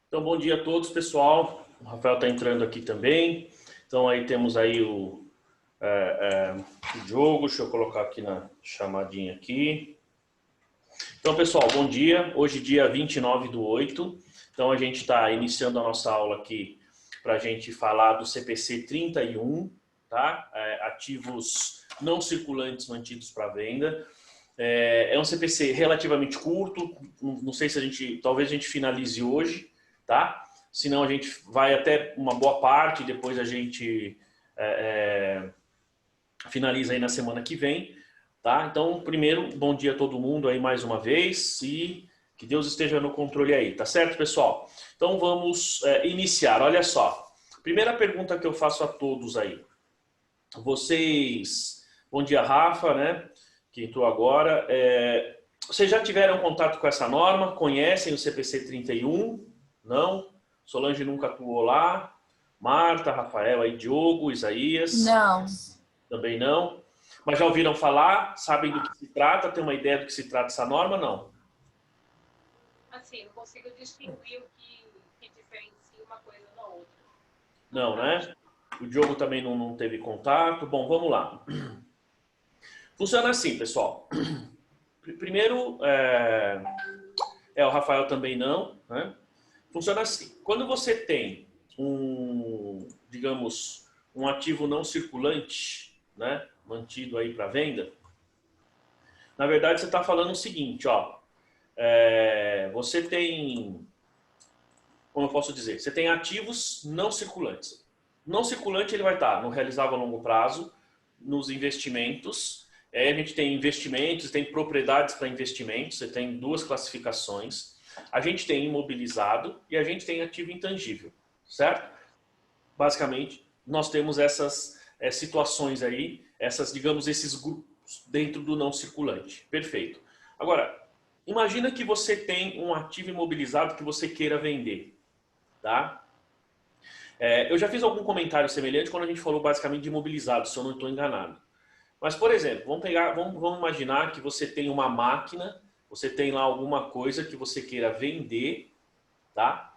Então, bom dia a todos, pessoal. O Rafael está entrando aqui também. Então, aí temos aí o Diogo. Deixa eu colocar aqui na chamadinha aqui. Então, pessoal, bom dia. Hoje, dia 29/8. Então, a gente está iniciando a nossa aula aqui para a gente falar do CPC 31, tá? Ativos não circulantes mantidos para venda. É um CPC relativamente curto. Não sei se talvez a gente finalize hoje, tá? Senão a gente vai até uma boa parte, depois a gente finaliza aí na semana que vem, tá? Então, primeiro, bom dia a todo mundo aí mais uma vez e que Deus esteja no controle aí, tá certo, pessoal? Então vamos iniciar, olha só. Primeira pergunta que eu faço a todos aí. Bom dia, Rafa, né? Que entrou agora. Vocês já tiveram contato com essa norma? Conhecem o CPC 31? Não? Solange nunca atuou lá. Marta, Rafael, aí, Diogo, Isaías? Não. Também não. Mas já ouviram falar? Sabem do que se trata? Tem uma ideia do que se trata essa norma? Não. Assim, não consigo distinguir o que diferencia uma coisa da outra. Não, né? O Diogo também não teve contato. Bom, vamos lá. Funciona assim, pessoal. Primeiro, o Rafael também não, né? Funciona assim. Quando você tem digamos, um ativo não circulante, né, mantido aí para venda, na verdade você está falando o seguinte, ó, você tem, como eu posso dizer, você tem ativos não circulantes. Não circulante ele vai estar no realizável a longo prazo, nos investimentos. A gente tem investimentos, tem propriedades para investimentos, você tem duas classificações. A gente tem imobilizado e a gente tem ativo intangível, certo? Basicamente, nós temos essas situações aí, digamos, esses grupos dentro do não circulante. Perfeito. Agora, imagina que você tem um ativo imobilizado que você queira vender, tá? Eu já fiz algum comentário semelhante quando a gente falou basicamente de imobilizado, se eu não estou enganado. Mas, por exemplo, vamos imaginar que você tem uma máquina, você tem lá alguma coisa que você queira vender, tá?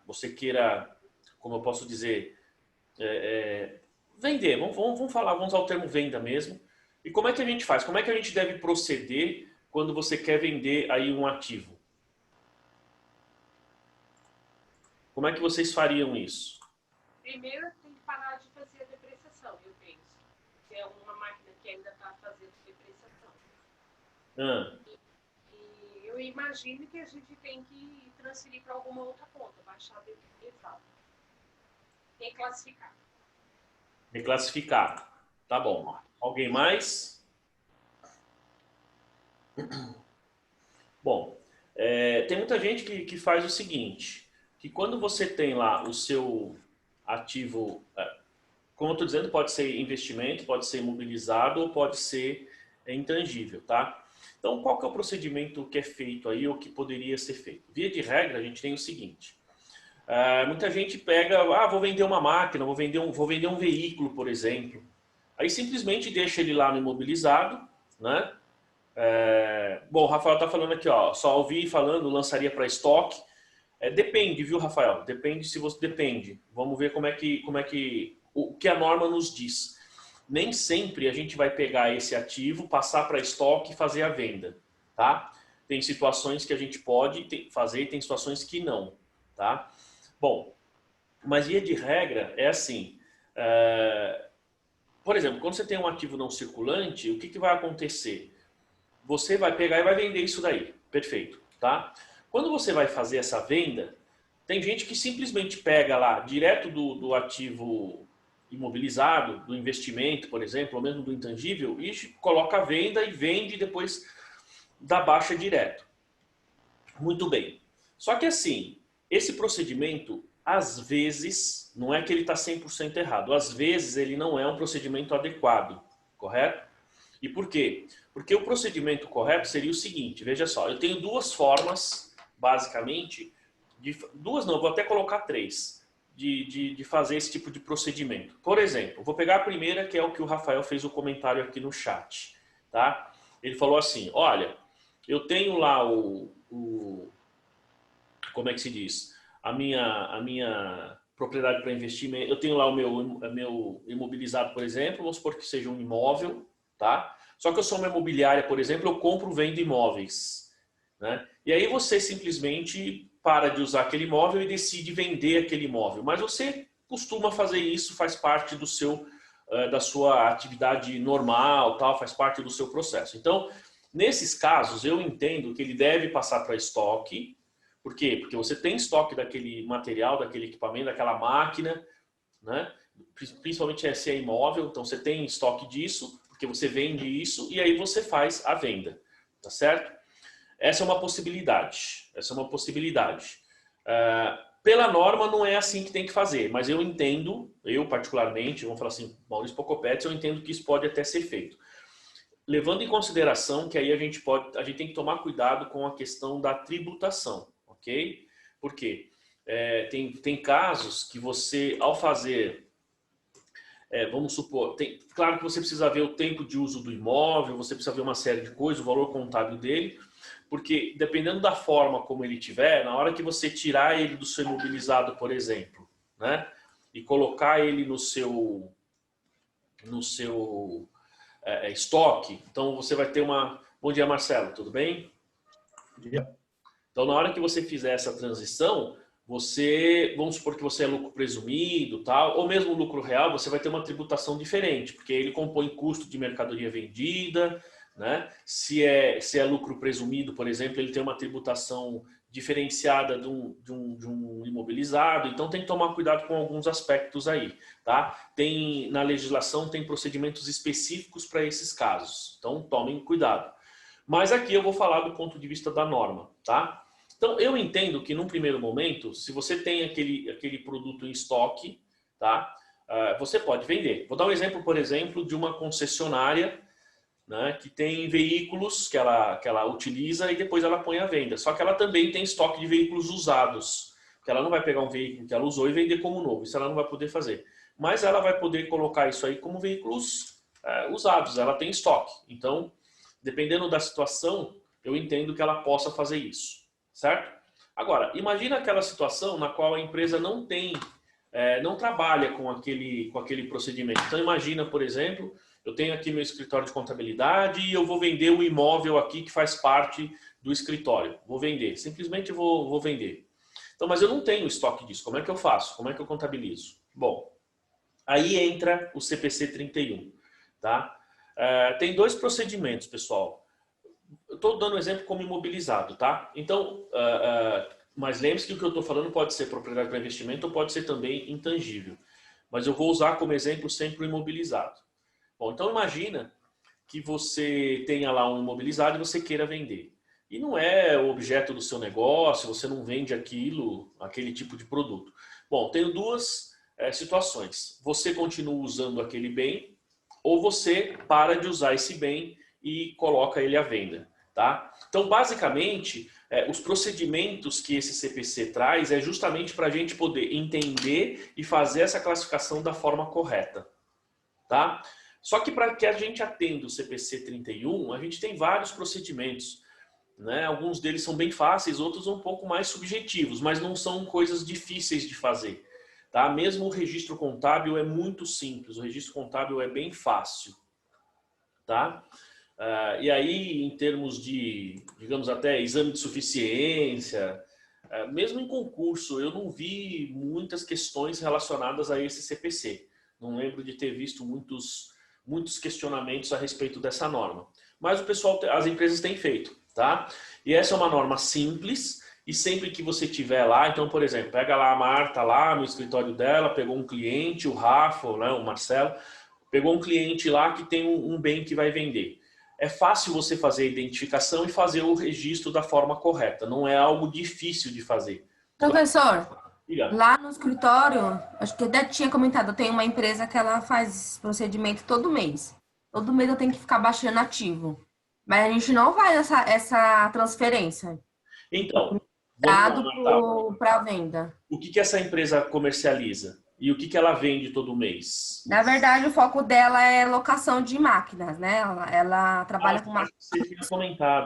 Você queira, como eu posso dizer, vender. Vamos falar, vamos usar o termo venda mesmo. E como é que a gente faz? Como é que a gente deve proceder quando você quer vender aí um ativo? Como é que vocês fariam isso? Primeiro, tem que parar de fazer a depreciação, eu penso. Se é uma máquina que ainda está fazendo depreciação. E eu imagino que a gente tem que transferir para alguma outra conta, baixar exato. Reclassificar. Reclassificar. Tá bom. Alguém mais? Bom, tem muita gente que faz o seguinte, que quando você tem lá o seu ativo, como eu estou dizendo, pode ser investimento, pode ser imobilizado ou pode ser intangível, tá? Então, qual que é o procedimento que é feito aí ou que poderia ser feito? Via de regra, a gente tem o seguinte, muita gente pega, vou vender uma máquina, vou vender um veículo, por exemplo. Aí simplesmente deixa ele lá no imobilizado, né? Bom, o Rafael está falando aqui, ó, só ouvi falando, lançaria para estoque. Depende, viu, Rafael? Depende se você depende. Vamos ver o que a norma nos diz. Nem sempre a gente vai pegar esse ativo, passar para estoque e fazer a venda, tá? Tem situações que a gente pode fazer e tem situações que não, tá? Bom, mas via de regra é assim. Por exemplo, quando você tem um ativo não circulante, o que vai acontecer? Você vai pegar e vai vender isso daí. Perfeito, tá? Quando você vai fazer essa venda, tem gente que simplesmente pega lá, direto do ativo imobilizado, do investimento, por exemplo, ou mesmo do intangível, e coloca a venda e vende depois da baixa direto. Muito bem. Só que assim, esse procedimento, às vezes, não é que ele está 100% errado, às vezes ele não é um procedimento adequado, correto? E por quê? Porque o procedimento correto seria o seguinte, veja só, eu tenho duas formas, basicamente, duas não, vou até colocar três, de fazer esse tipo de procedimento. Por exemplo, vou pegar a primeira, que é o que o Rafael fez o comentário aqui no chat, tá? Ele falou assim, olha, eu tenho lá como é que se diz? A minha propriedade para investimento, eu tenho lá o meu imobilizado, por exemplo, vamos supor que seja um imóvel, tá? Só que eu sou uma imobiliária, por exemplo, eu compro, vendo imóveis, né? E aí você simplesmente para de usar aquele imóvel e decide vender aquele imóvel, mas você costuma fazer isso, faz parte do seu da sua atividade normal, tal, faz parte do seu processo. Então, nesses casos, eu entendo que ele deve passar para estoque. Por quê? Porque você tem estoque daquele material, daquele equipamento, daquela máquina, né? Principalmente se é imóvel, então você tem estoque disso, porque você vende isso e aí você faz a venda, tá certo? Essa é uma possibilidade. Essa é uma possibilidade. Pela norma não é assim que tem que fazer, mas eu entendo, eu particularmente, vamos falar assim, Maurício Pocopetes, eu entendo que isso pode até ser feito. Levando em consideração que aí a gente tem que tomar cuidado com a questão da tributação, ok? Por quê? Tem casos que você, ao fazer, vamos supor, claro que você precisa ver o tempo de uso do imóvel, você precisa ver uma série de coisas, o valor contábil dele, porque dependendo da forma como ele tiver, na hora que você tirar ele do seu imobilizado, por exemplo, né, e colocar ele no seu estoque, então você vai ter uma... Bom dia, Marcelo, tudo bem? Bom dia. Então, na hora que você fizer essa transição, vamos supor que você é lucro presumido, tal, ou mesmo lucro real, você vai ter uma tributação diferente, porque ele compõe custo de mercadoria vendida, né? Se é lucro presumido, por exemplo, ele tem uma tributação diferenciada de um imobilizado, então tem que tomar cuidado com alguns aspectos aí, tá? Na legislação tem procedimentos específicos para esses casos, então tomem cuidado. Mas aqui eu vou falar do ponto de vista da norma, tá? Então eu entendo que num primeiro momento, se você tem aquele produto em estoque, tá? Você pode vender. Vou dar um exemplo, por exemplo, de uma concessionária, né, que tem veículos que ela utiliza e depois ela põe à venda. Só que ela também tem estoque de veículos usados, que ela não vai pegar um veículo que ela usou e vender como novo. Isso ela não vai poder fazer. Mas ela vai poder colocar isso aí como veículos usados. Ela tem estoque. Então, dependendo da situação, eu entendo que ela possa fazer isso, certo? Agora, imagina aquela situação na qual a empresa não trabalha com aquele procedimento. Então, imagina, por exemplo, eu tenho aqui meu escritório de contabilidade e eu vou vender um imóvel aqui que faz parte do escritório. Vou vender, simplesmente vou vender. Então, mas eu não tenho estoque disso. Como é que eu faço? Como é que eu contabilizo? Bom, aí entra o CPC 31, tá? Tem dois procedimentos, pessoal. Eu estou dando um exemplo como imobilizado, tá? Então, mas lembre-se que o que eu estou falando pode ser propriedade para investimento ou pode ser também intangível. Mas eu vou usar como exemplo sempre o imobilizado. Bom, então imagina que você tenha lá um imobilizado e você queira vender. E não é o objeto do seu negócio, você não vende aquele tipo de produto. Bom, tenho duas situações. Você continua usando aquele bem ou você para de usar esse bem e coloca ele à venda, tá? Então, basicamente, os procedimentos que esse CPC traz é justamente para a gente poder entender e fazer essa classificação da forma correta, tá? Só que para que a gente atenda o CPC 31, a gente tem vários procedimentos, né? Alguns deles são bem fáceis, outros um pouco mais subjetivos, mas não são coisas difíceis de fazer, tá? Mesmo o registro contábil é muito simples, o registro contábil é bem fácil, tá? E aí, em termos de, digamos até, exame de suficiência, mesmo em concurso, eu não vi muitas questões relacionadas a esse CPC. Não lembro de ter visto muitos questionamentos a respeito dessa norma. Mas as empresas têm feito, tá? E essa é uma norma simples e sempre que você tiver lá, então, por exemplo, pega lá a Marta lá no escritório dela, pegou um cliente, o Rafa, né, o Marcelo, pegou um cliente lá que tem um bem que vai vender. É fácil você fazer a identificação e fazer o registro da forma correta. Não é algo difícil de fazer. Professor, lá no escritório, acho que até tinha comentado, tem uma empresa que ela faz procedimento todo mês. Todo mês eu tenho que ficar baixando ativo. Mas a gente não faz essa transferência. Então, Dado para venda. O que essa empresa comercializa? E o que ela vende todo mês? Na verdade, o foco dela é locação de máquinas, né? Ela trabalha com máquinas.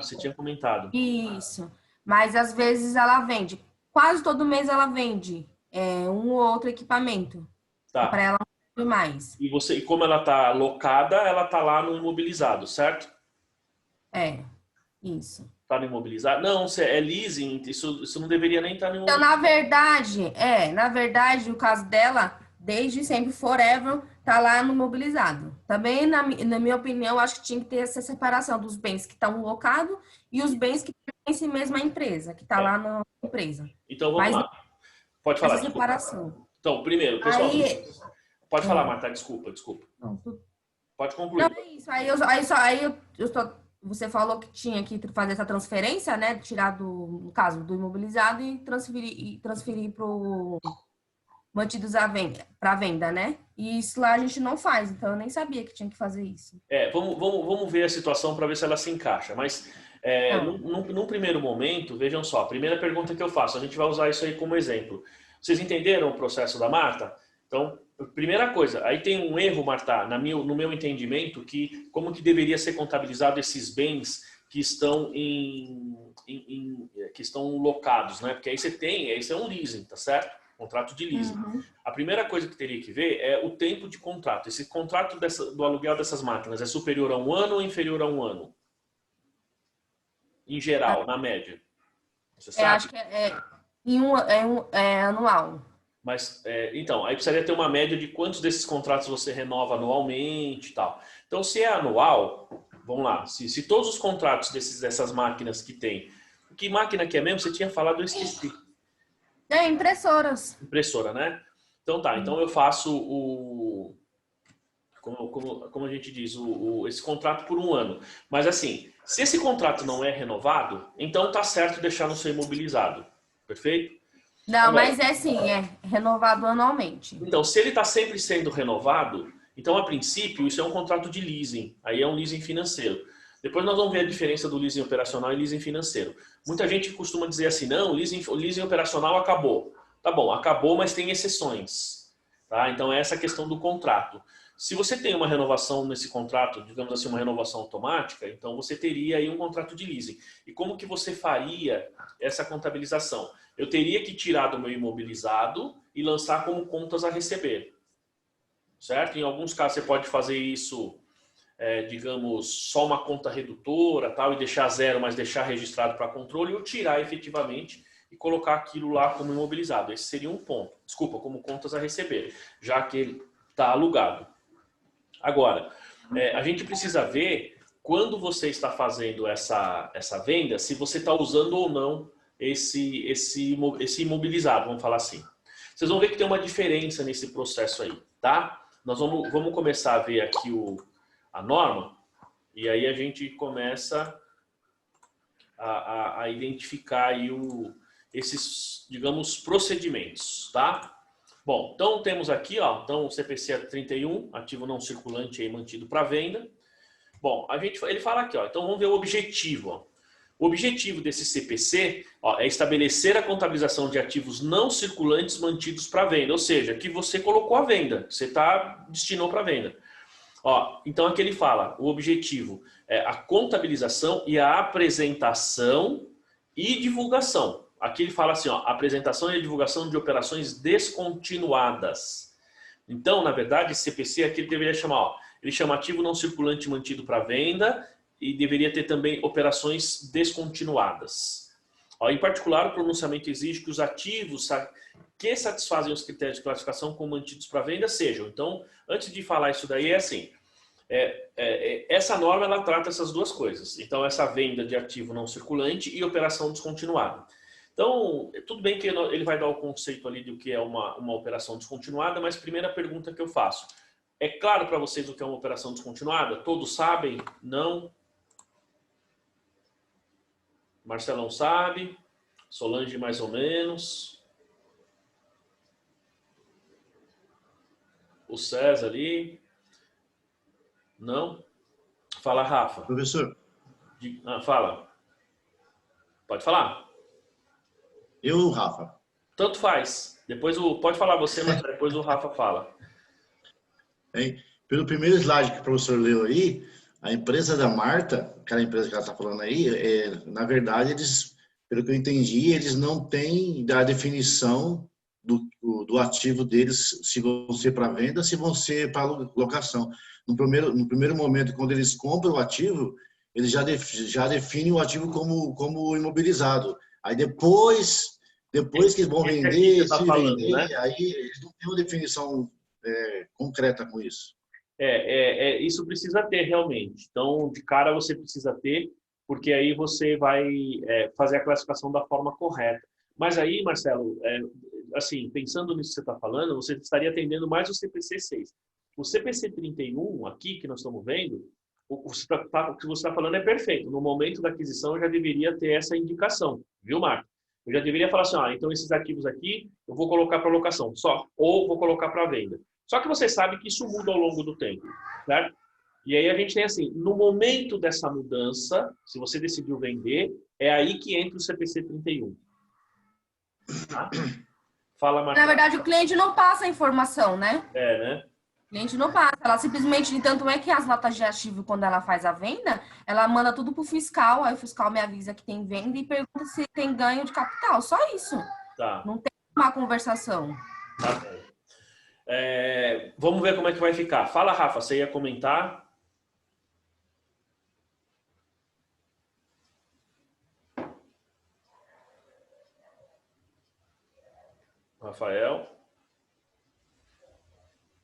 Você tinha comentado. Isso. Mas às vezes ela vende. quase todo mês ela vende um ou outro equipamento. Tá. Para ela não mais. E como ela está locada, ela está lá no imobilizado, certo? Isso. Está no imobilizado? Não, é leasing, isso não deveria nem estar no Então, imobilizado. na verdade, o caso dela, desde sempre, forever, tá lá no mobilizado. Também, na minha opinião, acho que tinha que ter essa separação dos bens que estão locados e os bens que pertencem mesmo à empresa, que tá lá na empresa. Então, vamos lá. Pode falar, essa separação. Então, primeiro, pessoal, pode falar, É. Marta, desculpa. Não, Pode concluir. Não, é isso. Você falou que tinha que fazer essa transferência, né? Tirar no caso, do imobilizado e transferir para o mantidos para venda, né? E isso lá a gente não faz, então eu nem sabia que tinha que fazer isso. Vamos ver a situação para ver se ela se encaixa. Mas, num primeiro momento, vejam só, a primeira pergunta que eu faço, a gente vai usar isso aí como exemplo. Vocês entenderam o processo da Marta? Então, primeira coisa, aí tem um erro, Marta, no meu entendimento, que como que deveria ser contabilizado esses bens que estão que estão locados, né? Porque aí esse é um leasing, tá certo? Contrato de leasing. Uhum. A primeira coisa que teria que ver é o tempo de contrato. Esse contrato do aluguel dessas máquinas é superior a 1 ano ou inferior a 1 ano? Em geral, na média. Você sabe? Acho que é anual. Mas, então, aí precisaria ter uma média de quantos desses contratos você renova anualmente e tal. Então, se é anual, vamos lá, se todos os contratos dessas máquinas que tem, que máquina que é mesmo? Você tinha falado, eu esqueci. Impressoras. Impressora, né? Então tá, então eu faço como a gente diz, esse contrato por 1 ano. Mas assim, se esse contrato não é renovado, então tá certo deixar no seu imobilizado. Perfeito? Não, agora, mas é renovado anualmente. Então, se ele está sempre sendo renovado, então a princípio isso é um contrato de leasing, aí é um leasing financeiro. Depois nós vamos ver a diferença do leasing operacional e leasing financeiro. Muita gente costuma dizer assim, não, o leasing operacional acabou. Tá bom, acabou, mas tem exceções. Tá? Então é essa a questão do contrato. Se você tem uma renovação nesse contrato, digamos assim, uma renovação automática, então você teria aí um contrato de leasing. E como que você faria essa contabilização? Eu teria que tirar do meu imobilizado e lançar como contas a receber. Certo? Em alguns casos você pode fazer isso, digamos, só uma conta redutora, tal, e deixar zero, mas deixar registrado para controle, ou tirar efetivamente e colocar aquilo lá como imobilizado. Esse seria um ponto. Desculpa, como contas a receber, já que ele está alugado. Agora, a gente precisa ver quando você está fazendo essa venda, se você está usando ou não esse imobilizado, vamos falar assim. Vocês vão ver que tem uma diferença nesse processo aí, tá? Nós vamos começar a ver aqui a norma e aí a gente começa a identificar aí esses, digamos, procedimentos, tá? Bom, então temos aqui, ó, então o CPC é 31, ativo não circulante aí mantido para venda. Bom, ele fala aqui, ó, então vamos ver o objetivo, ó. O objetivo desse CPC, ó, é estabelecer a contabilização de ativos não circulantes mantidos para venda, ou seja, que você colocou à venda, que você destinou para venda. Ó, então aqui ele fala, o objetivo é a contabilização e a apresentação e divulgação. Aqui ele fala assim, ó, apresentação e divulgação de operações descontinuadas. Então, na verdade, esse CPC aqui ele deveria chamar, ó, ele chama ativo não circulante mantido para venda e deveria ter também operações descontinuadas. Ó, em particular, o pronunciamento exige que os ativos que satisfazem os critérios de classificação como mantidos para venda sejam. Então, antes de falar isso daí, é assim, essa norma ela trata essas duas coisas. Então, essa venda de ativo não circulante e operação descontinuada. Então, tudo bem que ele vai dar o conceito ali do que é uma operação descontinuada, mas primeira pergunta que eu faço. É claro para vocês o que é uma operação descontinuada? Todos sabem? Não? Marcelão sabe? Solange mais ou menos? O César ali? Não? Fala, Rafa. Professor. Fala. Pode falar. Eu, Rafa. Tanto faz. Pode falar você, mas depois o Rafa fala. Pelo primeiro slide que o professor leu aí, a empresa da Marta, aquela empresa que ela está falando aí, na verdade, eles pelo que eu entendi, eles não têm a definição do ativo deles, se vão ser para venda, se vão ser para locação. No primeiro momento, quando eles compram o ativo, eles já definem o ativo como imobilizado. Aí depois que vão vender, tá se falando, vender, né? aí eles não têm uma definição concreta com isso. Isso precisa ter realmente. Então, de cara você precisa ter, porque aí você vai fazer a classificação da forma correta. Mas aí, Marcelo, assim, pensando nisso que você está falando, você estaria atendendo mais o CPC 6. O CPC 31, aqui, que nós estamos vendo, o que você está falando é perfeito. No momento da aquisição, eu já deveria ter essa indicação, viu, Marco? Eu já deveria falar assim, então esses ativos aqui, eu vou colocar para locação só, ou vou colocar para venda. Só que você sabe que isso muda ao longo do tempo, certo? E aí a gente tem assim, no momento dessa mudança, se você decidiu vender, é aí que entra o CPC 31. Tá? Fala, Marcelo. Na verdade, o cliente não passa a informação, né? Né? O cliente não passa. Ela simplesmente, tanto é que as latas de ativo, quando ela faz a venda, ela manda tudo pro fiscal, aí o fiscal me avisa que tem venda e pergunta se tem ganho de capital. Só isso. Tá. Não tem uma conversação. Tá bom. Vamos ver como é que vai ficar. Fala, Rafa, você ia comentar? Rafael?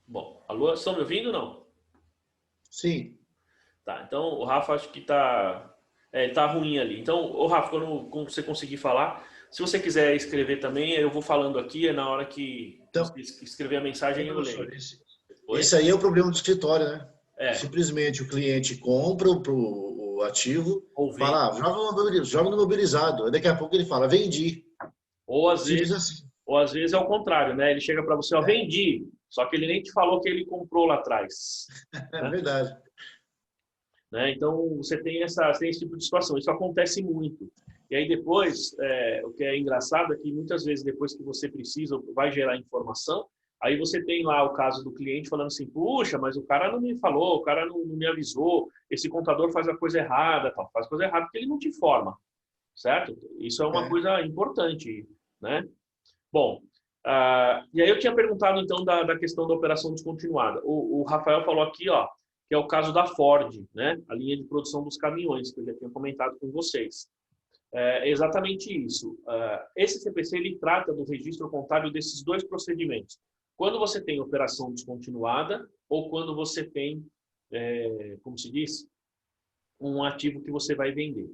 Bom, alô, estão me ouvindo ou não? Sim. Tá, então o Rafa acho que tá ruim ali. Então, o Rafa, quando você conseguir falar, se você quiser escrever também, eu vou falando aqui, na hora que você escrever a mensagem eu leio. Esse aí é o problema do escritório, né? Simplesmente o cliente compra o ativo, fala, joga no mobilizado. Daqui a pouco ele fala, vendi. Ou às vezes é o contrário, né? Ele chega para você, vendi. Só que ele nem te falou que ele comprou lá atrás. É verdade. Né? Então, você tem esse tipo de situação. Isso acontece muito. E aí depois, o que é engraçado é que muitas vezes depois que você precisa, vai gerar informação, aí você tem lá o caso do cliente falando assim, puxa, mas o cara não me falou, o cara não me avisou, esse contador faz a coisa errada, tal. Faz a coisa errada porque ele não te informa, certo? Isso é uma coisa importante, né? Bom, e aí eu tinha perguntado então da questão da operação descontinuada. O Rafael falou aqui, que é o caso da Ford, né? A linha de produção dos caminhões, que eu já tinha comentado com vocês. É exatamente isso. Esse CPC, ele trata do registro contábil desses dois procedimentos. Quando você tem operação descontinuada ou quando você tem, como se diz, um ativo que você vai vender.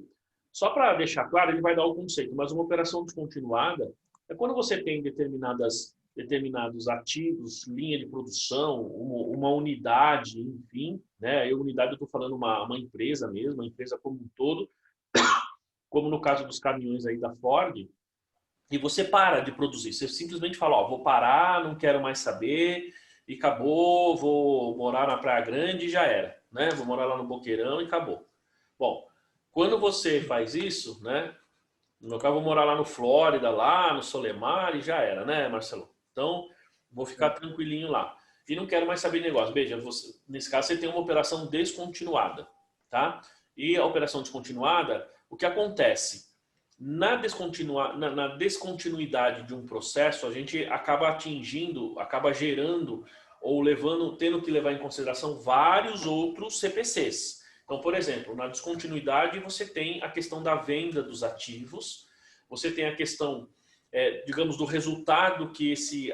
Só para deixar claro, ele vai dar o conceito, mas uma operação descontinuada é quando você tem determinados ativos, linha de produção, uma unidade, enfim, né? A unidade eu estou falando uma empresa mesmo, uma empresa como um todo, como no caso dos caminhões aí da Ford, e você para de produzir. Você simplesmente fala, vou parar, não quero mais saber, e acabou, vou morar na Praia Grande e já era, né? Vou morar lá no Boqueirão e acabou. Bom, quando você faz isso, né? No meu caso, vou morar lá no Flórida, lá no Solemar e já era, né, Marcelo? Então, vou ficar tranquilinho lá. E não quero mais saber de negócio. Veja, nesse caso, você tem uma operação descontinuada, tá? E a operação descontinuada, o que acontece? Na descontinuidade de um processo, a gente acaba gerando ou tendo que levar em consideração vários outros CPCs. Então, por exemplo, na descontinuidade você tem a questão da venda dos ativos, você tem a questão, digamos, do resultado que esses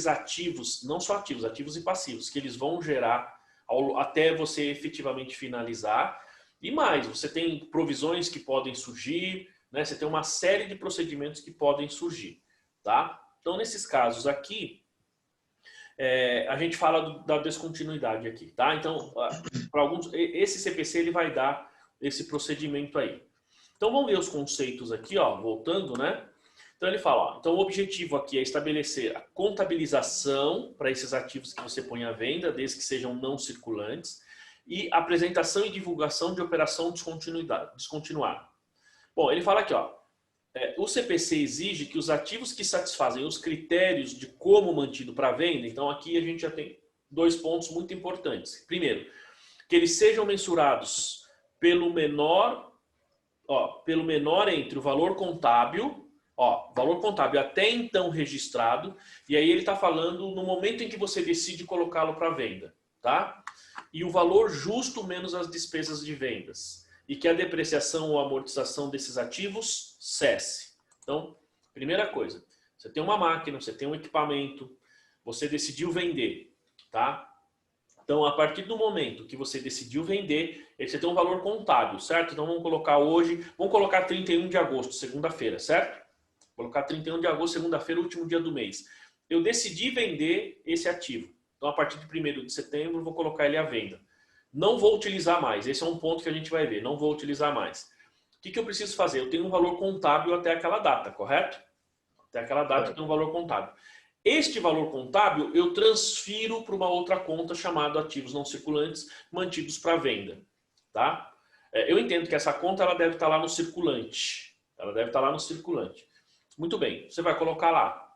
ativos, não só ativos e passivos, que eles vão gerar até você efetivamente finalizar. E mais, você tem provisões que podem surgir, né? Você tem uma série de procedimentos que podem surgir, tá? Então, nesses casos aqui, a gente fala da descontinuidade aqui, tá? Então, para alguns, esse CPC ele vai dar esse procedimento aí. Então, vamos ver os conceitos aqui, voltando, né? Então, ele fala, então o objetivo aqui é estabelecer a contabilização para esses ativos que você põe à venda, desde que sejam não circulantes, e apresentação e divulgação de operação descontinuada. Bom, ele fala aqui, o CPC exige que os ativos que satisfazem os critérios de como mantido para venda, então aqui a gente já tem dois pontos muito importantes. Primeiro, que eles sejam mensurados pelo menor ó, pelo menor entre o valor contábil, ó, valor contábil até então registrado, e aí ele está falando no momento em que você decide colocá-lo para venda, tá? E o valor justo menos as despesas de vendas. E que a depreciação ou amortização desses ativos cesse. Então, primeira coisa, você tem uma máquina, você tem um equipamento, você decidiu vender, tá? Então, a partir do momento que você decidiu vender, você tem um valor contábil, certo? Então, vamos colocar hoje, vamos colocar 31 de agosto, segunda-feira, certo? Vou colocar 31 de agosto, segunda-feira, último dia do mês. Eu decidi vender esse ativo. Então, a partir de 1º de setembro, vou colocar ele à venda. Não vou utilizar mais. Esse é um ponto que a gente vai ver. Não vou utilizar mais. O que eu preciso fazer? Eu tenho um valor contábil até aquela data, correto? Até aquela data eu tenho um valor contábil. Este valor contábil eu transfiro para uma outra conta chamada ativos não circulantes mantidos para venda. Tá? Eu entendo que essa conta ela deve estar lá no circulante. Ela deve estar lá no circulante. Muito bem. Você vai colocar lá.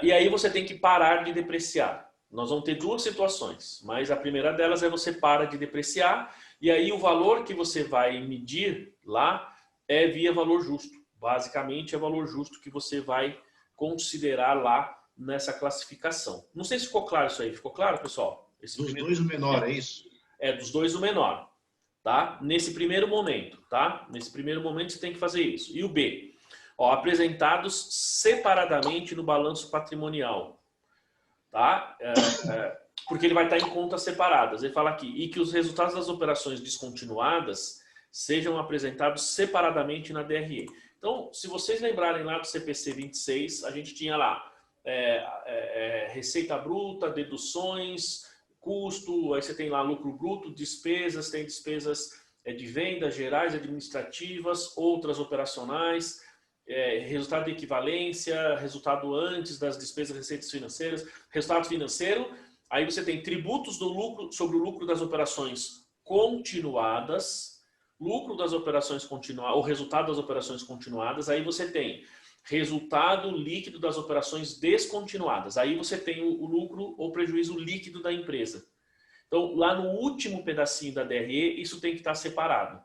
E aí você tem que parar de depreciar. Nós vamos ter duas situações, mas a primeira delas é você para de depreciar e aí o valor que você vai medir lá é via valor justo. Basicamente é valor justo que você vai considerar lá nessa classificação. Não sei se ficou claro isso aí. Ficou claro, pessoal? Dos dois o menor, é isso? É, dos dois o menor. Tá? Nesse primeiro momento, tá? Nesse primeiro momento você tem que fazer isso. E o B? Ó, apresentados separadamente no balanço patrimonial. Tá? Porque ele vai estar em contas separadas. Ele fala aqui, e que os resultados das operações descontinuadas sejam apresentados separadamente na DRE. Então, se vocês lembrarem lá do CPC 26, a gente tinha lá receita bruta, deduções, custo, aí você tem lá lucro bruto, despesas, tem despesas de vendas gerais, administrativas, outras operacionais, resultado de equivalência, resultado antes das despesas, receitas financeiras, resultado financeiro, aí você tem tributos do lucro sobre o lucro das operações continuadas, lucro das operações continuadas, o resultado das operações continuadas, aí você tem resultado líquido das operações descontinuadas, aí você tem o lucro ou prejuízo líquido da empresa. Então, lá no último pedacinho da DRE, isso tem que estar separado.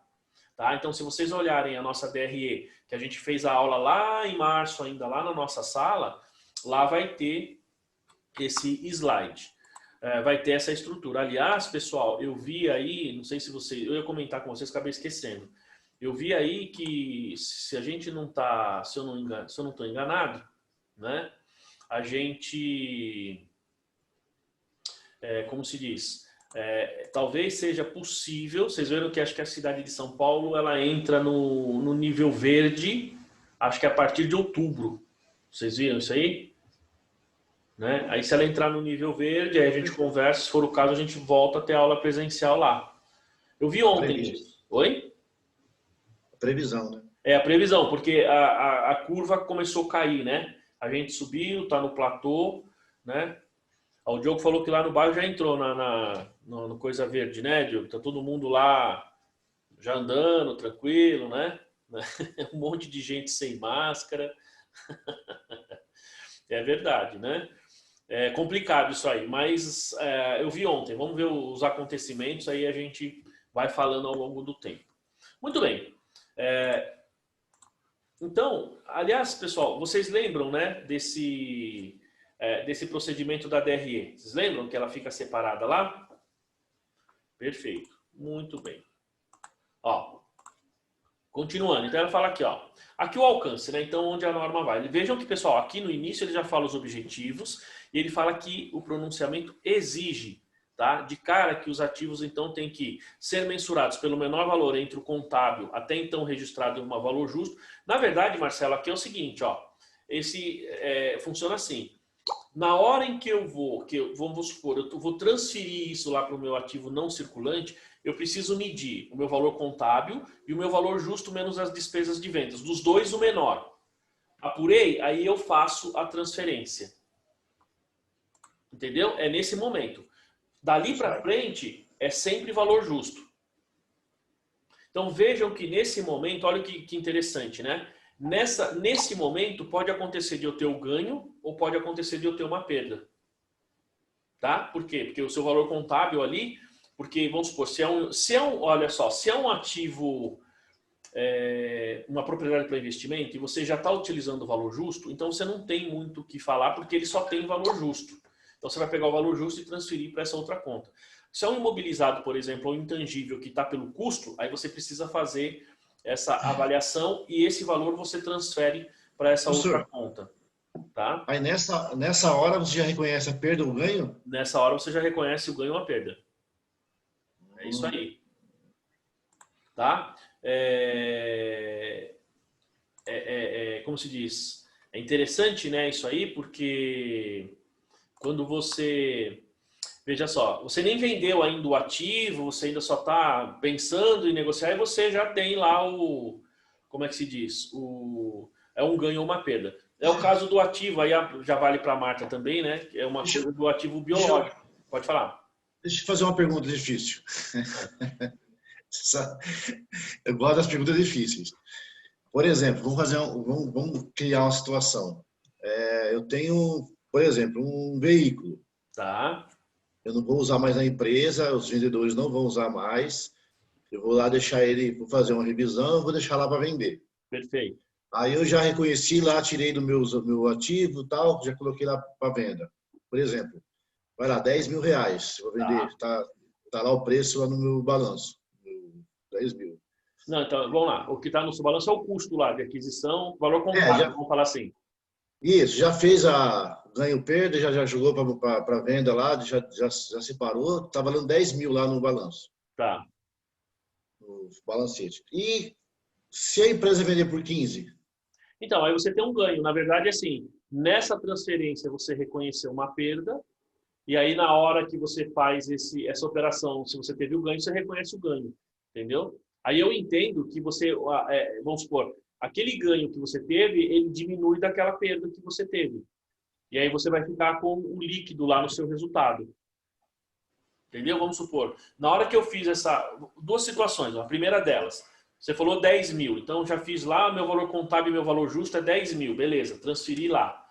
Tá? Então, se vocês olharem a nossa DRE, que a gente fez a aula lá em março ainda, lá na nossa sala, lá vai ter esse slide. Vai ter essa estrutura. Aliás, pessoal, eu vi aí, não sei se você... Eu ia comentar com vocês, acabei esquecendo. Eu vi aí que se a gente não tá... Se eu não estou enganado, né? A gente... como se diz... talvez seja possível, vocês viram que acho que a cidade de São Paulo ela entra no nível verde, acho que a partir de outubro. Vocês viram isso aí? Né? Aí se ela entrar no nível verde, aí a gente conversa, se for o caso a gente volta a ter aula presencial lá. Eu vi ontem isso. Oi? A previsão, né? A previsão, porque a curva começou a cair, né? A gente subiu, tá no platô, né? O Diogo falou que lá no bairro já entrou no Coisa Verde, né, Diogo? Tá todo mundo lá já andando, tranquilo, né? Um monte de gente sem máscara. É verdade, né? É complicado isso aí, mas eu vi ontem. Vamos ver os acontecimentos, aí a gente vai falando ao longo do tempo. Muito bem. Então, aliás, pessoal, vocês lembram, né, desse procedimento da DRE. Vocês lembram que ela fica separada lá? Perfeito. Muito bem. Ó, continuando. Então, ela fala aqui, ó. Aqui o alcance, né? Então, onde a norma vai. Vejam que, pessoal, aqui no início ele já fala os objetivos e ele fala que o pronunciamento exige, tá? De cara que os ativos, então, têm que ser mensurados pelo menor valor entre o contábil até então registrado em um valor justo. Na verdade, Marcelo, aqui é o seguinte, ó. Funciona assim. Na hora em que vamos supor, eu vou transferir isso lá para o meu ativo não circulante, eu preciso medir o meu valor contábil e o meu valor justo menos as despesas de vendas. Dos dois, o menor. Apurei, aí eu faço a transferência. Entendeu? É nesse momento. Dali para frente, é sempre valor justo. Então vejam que nesse momento, olha que interessante, né? Nesse momento, pode acontecer de eu ter o ganho ou pode acontecer de eu ter uma perda. Tá? Por quê? Porque o seu valor contábil ali, porque vamos supor, olha só, se é um ativo uma propriedade para investimento e você já está utilizando o valor justo, então você não tem muito o que falar porque ele só tem valor justo. Então você vai pegar o valor justo e transferir para essa outra conta. Se é um imobilizado, por exemplo, ou intangível que está pelo custo, aí você precisa fazer essa avaliação e esse valor você transfere para essa outra conta. Tá? Aí nessa hora você já reconhece a perda ou o ganho? Nessa hora você já reconhece o ganho ou a perda. É isso aí. Tá? Como se diz? É interessante, né, isso aí, porque quando você... Veja só, você nem vendeu ainda o ativo, você ainda só está pensando em negociar e você já tem lá o... Como é que se diz? É um ganho ou uma perda. É o caso do ativo, aí já vale para a Marta também, né? É uma coisa do ativo biológico. Pode falar. Deixa eu fazer uma pergunta difícil. Eu gosto das perguntas difíceis. Por exemplo, vamos criar uma situação. Eu tenho, por exemplo, um veículo. Tá. Eu não vou usar mais na empresa, os vendedores não vão usar mais. Eu vou lá deixar ele, vou fazer uma revisão, vou deixar lá para vender. Perfeito. Aí eu já reconheci lá, tirei do meu ativo e tal, já coloquei lá para venda. Por exemplo, vai lá, R$10.000. Vou vender, tá lá o preço lá no meu balanço. 10 mil. Não, então, vamos lá. O que está no seu balanço é o custo lá de aquisição, valor contábil, vamos falar assim. Isso, já fez a ganho-perda, já jogou para venda lá, já separou, está valendo 10 mil lá no balanço. Tá. No balancete. E se a empresa vender por 15? Então, aí você tem um ganho. Na verdade, assim, nessa transferência você reconheceu uma perda, e aí na hora que você faz essa operação, se você teve o ganho, você reconhece o ganho. Entendeu? Aí eu entendo que você, vamos supor, aquele ganho que você teve, ele diminui daquela perda que você teve. E aí você vai ficar com o líquido lá no seu resultado. Entendeu? Vamos supor, na hora que eu fiz duas situações, a primeira delas, você falou 10 mil, então já fiz lá, meu valor contábil e meu valor justo é 10 mil, beleza, transferi lá.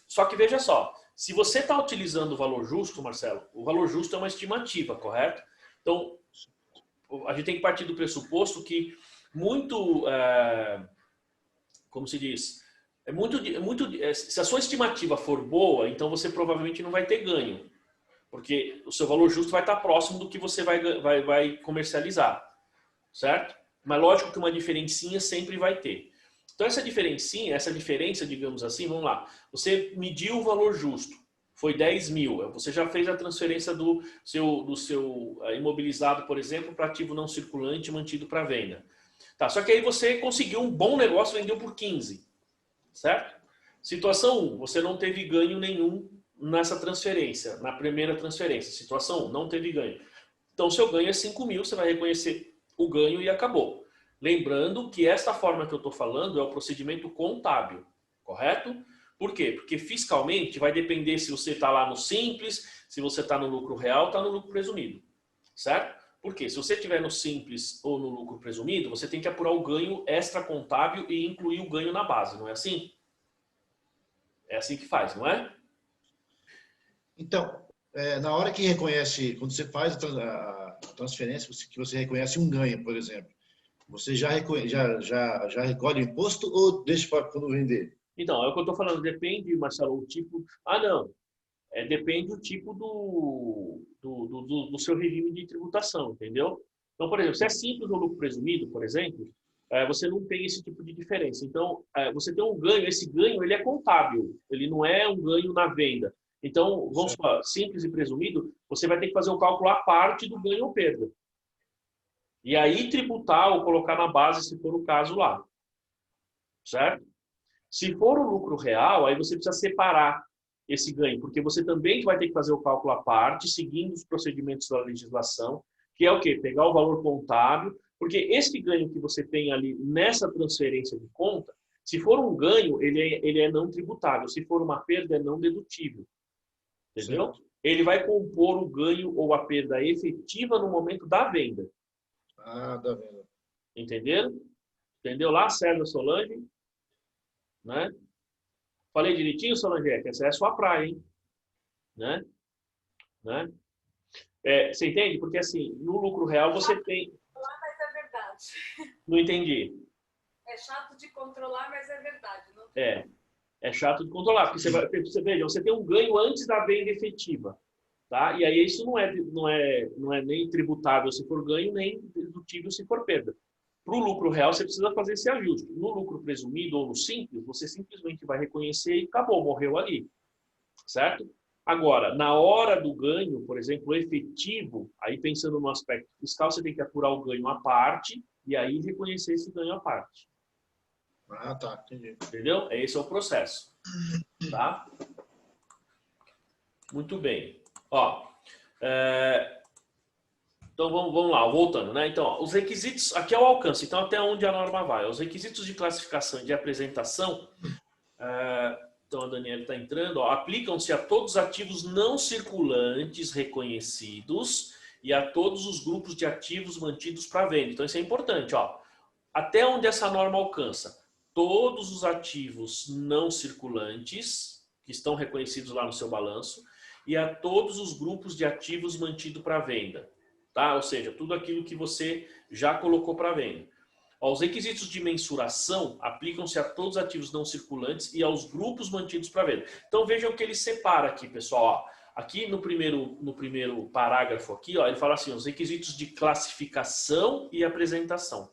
Só que veja só, se você está utilizando o valor justo, Marcelo, o valor justo é uma estimativa, correto? Então, a gente tem que partir do pressuposto que como se diz, se a sua estimativa for boa, então você provavelmente não vai ter ganho, porque o seu valor justo vai estar próximo do que você vai comercializar, certo? Mas lógico que uma diferencinha sempre vai ter. Então essa diferença, digamos assim, vamos lá, você mediu o valor justo, foi 10 mil, você já fez a transferência do seu imobilizado, por exemplo, para ativo não circulante mantido para venda. Tá, só que aí você conseguiu um bom negócio, vendeu por 15, certo? Situação 1, você não teve ganho nenhum nessa transferência, na primeira transferência. Situação 1, não teve ganho. Então, seu ganho é 5 mil, você vai reconhecer o ganho e acabou. Lembrando que esta forma que eu estou falando é o procedimento contábil, correto? Por quê? Porque fiscalmente vai depender se você está lá no simples, se você está no lucro real, está no lucro presumido, certo? Por quê? Se você estiver no simples ou no lucro presumido, você tem que apurar o ganho extra contábil e incluir o ganho na base, não é assim? É assim que faz, não é? Então, na hora que reconhece, quando você faz a transferência, que você reconhece um ganho, por exemplo, você já recolhe o imposto ou deixa para quando vender? Então, é o que eu estou falando. Depende, Marcelo, o tipo... não. Depende do tipo do seu regime de tributação, entendeu? Então, por exemplo, se é simples ou lucro presumido, por exemplo, você não tem esse tipo de diferença. Então, você tem um ganho, esse ganho ele é contábil, ele não é um ganho na venda. Então, vamos falar, simples e presumido, você vai ter que fazer o cálculo à parte do ganho ou perda. E aí tributar ou colocar na base, se for o caso lá. Certo? Se for o lucro real, aí você precisa separar esse ganho, porque você também vai ter que fazer o cálculo à parte, seguindo os procedimentos da legislação, que é o quê? Pegar o valor contábil, porque esse ganho que você tem ali nessa transferência de conta, se for um ganho, ele é não tributável, se for uma perda, é não dedutível. Entendeu? Certo. Ele vai compor o ganho ou a perda efetiva no momento da venda. Ah, da venda. Entenderam? Entendeu lá, Sérgio Solange? Né? Falei direitinho, Solange? Que essa é a sua praia, hein? Né? Você entende? Porque assim, no lucro real você tem... Mas é verdade. Não entendi. É chato de controlar, mas é verdade. Não... É chato de controlar, porque você veja, você tem um ganho antes da venda efetiva, tá? E aí isso não é nem tributável se for ganho, nem dedutível se for perda. Para o lucro real, você precisa fazer esse ajuste. No lucro presumido ou no simples, você simplesmente vai reconhecer e acabou, morreu ali, certo? Agora, na hora do ganho, por exemplo, efetivo, aí pensando no aspecto fiscal, você tem que apurar o ganho à parte e aí reconhecer esse ganho à parte. Ah, tá, entendi. Entendeu? Esse é o processo. Tá? Muito bem. Ó, então vamos lá, voltando, né? Então, ó, os requisitos, aqui é o alcance, então até onde a norma vai. Os requisitos de classificação e de apresentação, então a Daniela está entrando, aplicam-se a todos os ativos não circulantes reconhecidos e a todos os grupos de ativos mantidos para venda. Então isso é importante, ó. Até onde essa norma alcança? Todos os ativos não circulantes que estão reconhecidos lá no seu balanço e a todos os grupos de ativos mantidos para venda, tá? Ou seja, tudo aquilo que você já colocou para venda. Ó, os requisitos de mensuração aplicam-se a todos os ativos não circulantes e aos grupos mantidos para venda. Então vejam que ele separa aqui, pessoal. Ó, aqui no primeiro parágrafo aqui, ó, ele fala assim, os requisitos de classificação e apresentação,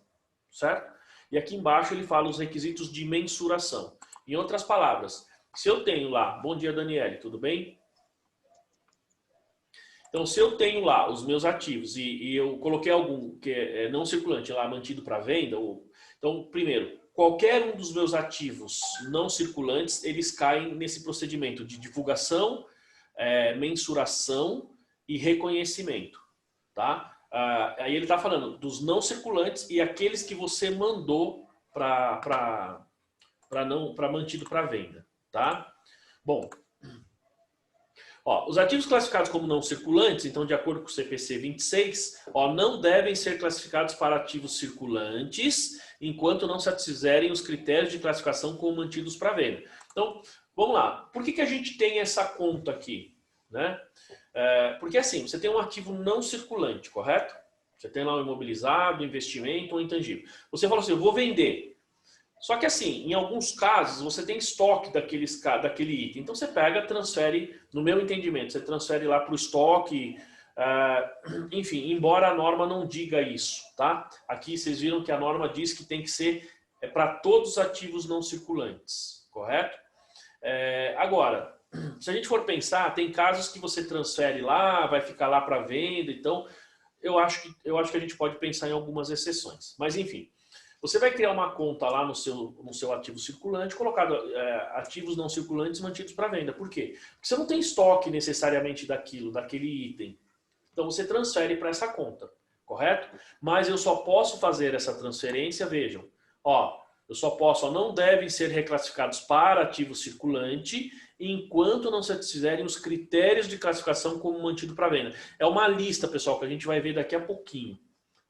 certo? E aqui embaixo ele fala os requisitos de mensuração. Em outras palavras, se eu tenho lá, bom dia Daniele, tudo bem? Então se eu tenho lá os meus ativos e eu coloquei algum que é não circulante lá, mantido para venda, então primeiro, qualquer um dos meus ativos não circulantes, eles caem nesse procedimento de divulgação, mensuração e reconhecimento, tá? Aí ele está falando dos não circulantes e aqueles que você mandou para mantido para venda, tá? Bom, ó, os ativos classificados como não circulantes, então de acordo com o CPC 26, ó, não devem ser classificados para ativos circulantes enquanto não satisfizerem os critérios de classificação como mantidos para venda. Então, vamos lá. Por que a gente tem essa conta aqui, né? Porque assim, você tem um ativo não circulante, correto? Você tem lá um imobilizado, investimento ou intangível. Você fala assim, eu vou vender. Só que assim, em alguns casos, você tem estoque daquele item. Então você pega, transfere, no meu entendimento, você transfere lá para o estoque, enfim, embora a norma não diga isso, tá? Aqui vocês viram que a norma diz que tem que ser para todos os ativos não circulantes, correto? Agora, se a gente for pensar, tem casos que você transfere lá, vai ficar lá para venda, então eu acho que a gente pode pensar em algumas exceções. Mas enfim, você vai criar uma conta lá no seu ativo circulante, colocado ativos não circulantes mantidos para venda. Por quê? Porque você não tem estoque necessariamente daquele item. Então você transfere para essa conta, correto? Mas eu só posso fazer essa transferência, vejam, ó, eu só posso, não devem ser reclassificados para ativo circulante enquanto não satisfizerem os critérios de classificação como mantido para venda. É uma lista, pessoal, que a gente vai ver daqui a pouquinho,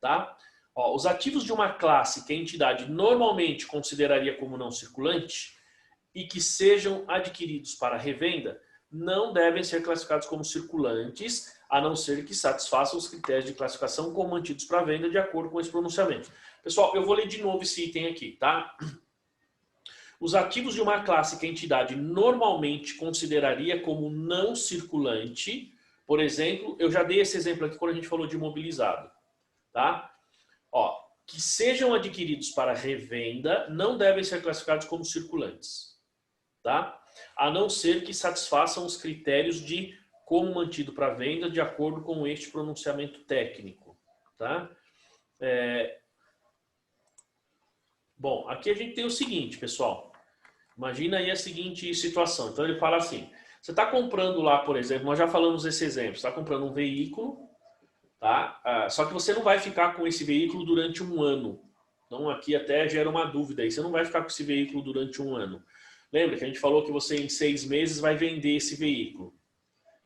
tá? Ó, os ativos de uma classe que a entidade normalmente consideraria como não circulante e que sejam adquiridos para revenda não devem ser classificados como circulantes, a não ser que satisfaçam os critérios de classificação como mantidos para venda de acordo com esse pronunciamento. Pessoal, eu vou ler de novo esse item aqui, tá? Os ativos de uma classe que a entidade normalmente consideraria como não circulante, por exemplo, eu já dei esse exemplo aqui quando a gente falou de imobilizado, tá? Ó, que sejam adquiridos para revenda não devem ser classificados como circulantes, tá? A não ser que satisfaçam os critérios de como mantido para venda de acordo com este pronunciamento técnico, tá? Bom, aqui a gente tem o seguinte, pessoal. Imagina aí a seguinte situação. Então ele fala assim, você está comprando lá, por exemplo, nós já falamos desse exemplo, você está comprando um veículo, tá? Só que você não vai ficar com esse veículo durante um ano. Então aqui até gera uma dúvida aí, você não vai ficar com esse veículo durante um ano. Lembra que a gente falou que você em 6 meses vai vender esse veículo.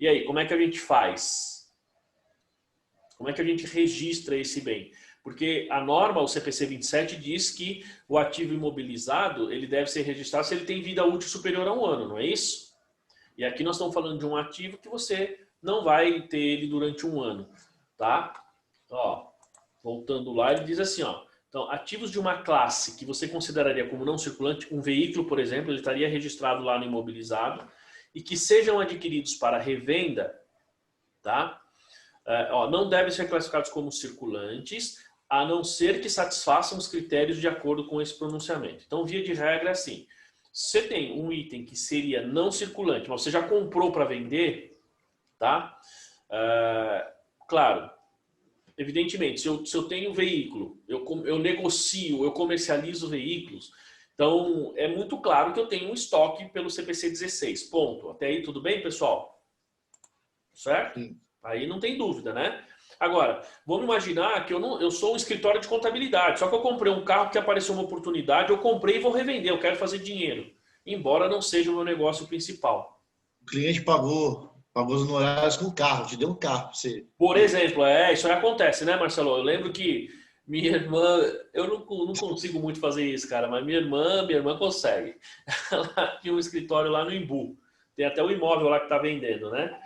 E aí, como é que a gente faz? Como é que a gente registra esse bem? Porque a norma, o CPC 27, diz que o ativo imobilizado ele deve ser registrado se ele tem vida útil superior a um ano, não é isso? E aqui nós estamos falando de um ativo que você não vai ter ele durante um ano, tá? Ó, voltando lá, ele diz assim, ó, Então, ativos de uma classe que você consideraria como não circulante, um veículo, por exemplo, ele estaria registrado lá no imobilizado e que sejam adquiridos para revenda, tá? Não devem ser classificados como circulantes, a não ser que satisfaçam os critérios de acordo com esse pronunciamento. Então, via de regra, é assim, se você tem um item que seria não circulante, mas você já comprou para vender, tá? Claro, evidentemente, se eu tenho veículo, eu negocio, eu comercializo veículos, então é muito claro que eu tenho um estoque pelo CPC 16, ponto. Até aí tudo bem, pessoal? Certo? Sim. Aí não tem dúvida, né? Agora, vamos imaginar que eu sou um escritório de contabilidade, só que eu comprei um carro que apareceu uma oportunidade, eu comprei e vou revender, eu quero fazer dinheiro, embora não seja o meu negócio principal. O cliente pagou os honorários com o carro, te deu um carro pra você. Por exemplo, isso aí acontece, né, Marcelo? Eu lembro que minha irmã, eu não consigo muito fazer isso, cara, mas minha irmã consegue. Ela tinha um escritório lá no Imbu, tem até o imóvel lá que tá vendendo, né?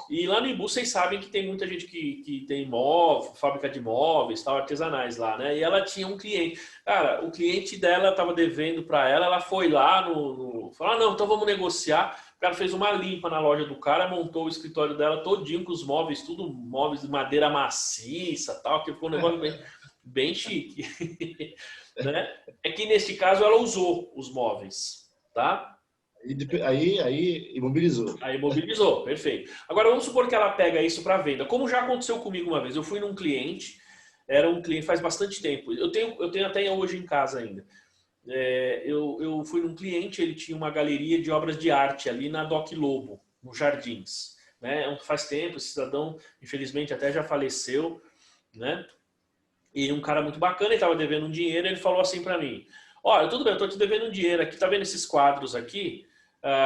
E lá no Imbu, vocês sabem que tem muita gente que tem imóvel, fábrica de imóveis, tal, artesanais lá, né? E ela tinha um cliente. Cara, o cliente dela estava devendo para ela foi lá falou, não, então vamos negociar. O cara fez uma limpa na loja do cara, montou o escritório dela todinho com os móveis, tudo móveis de madeira maciça, tal, que ficou um negócio bem chique. Né? É que neste caso ela usou os móveis, tá? Aí imobilizou. Aí imobilizou, perfeito. Agora vamos supor que ela pega isso para venda. Como já aconteceu comigo uma vez, eu fui num cliente, era um cliente faz bastante tempo. Eu tenho até hoje em casa ainda. Eu fui num cliente, ele tinha uma galeria de obras de arte ali na Doc Lobo, nos Jardins. Né? Faz tempo, esse cidadão, infelizmente, até já faleceu, né? E um cara muito bacana, ele estava devendo um dinheiro, ele falou assim para mim: olha, tudo bem, eu estou te devendo um dinheiro aqui, tá vendo esses quadros aqui?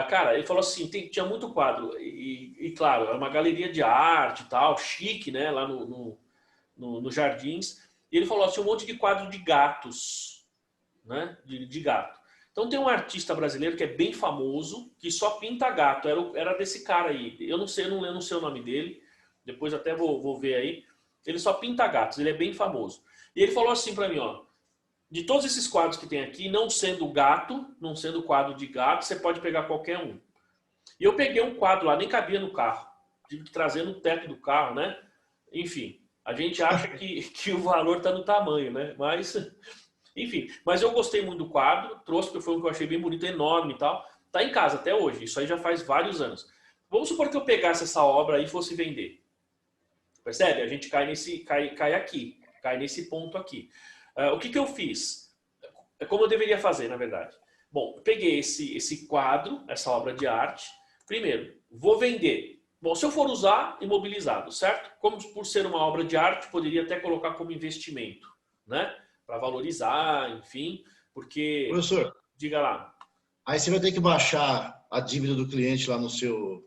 Cara, ele falou assim, tinha muito quadro, e claro, é uma galeria de arte e tal, chique, né, lá no Jardins, e ele falou assim, um monte de quadro de gatos, né, de gato. Então tem um artista brasileiro que é bem famoso, que só pinta gato, era desse cara aí, eu não sei o nome dele, depois até vou ver aí, ele só pinta gatos, ele é bem famoso. E ele falou assim para mim, ó, de todos esses quadros que tem aqui, não sendo quadro de gato, você pode pegar qualquer um. E eu peguei um quadro lá, nem cabia no carro. Tive que trazer no teto do carro, né? Enfim, a gente acha que o valor está no tamanho, né? Mas, enfim. Mas eu gostei muito do quadro, trouxe porque foi um que eu achei bem bonito, enorme e tal. Tá em casa até hoje, isso aí já faz vários anos. Vamos supor que eu pegasse essa obra aí e fosse vender. Percebe? A gente cai nesse ponto aqui. O que eu fiz? Como eu deveria fazer, na verdade. Bom, eu peguei esse quadro, essa obra de arte. Primeiro, vou vender. Bom, se eu for usar, imobilizado, certo? Como por ser uma obra de arte, poderia até colocar como investimento, né? Para valorizar, enfim, porque... Professor, diga lá. Aí você vai ter que baixar a dívida do cliente lá no seu...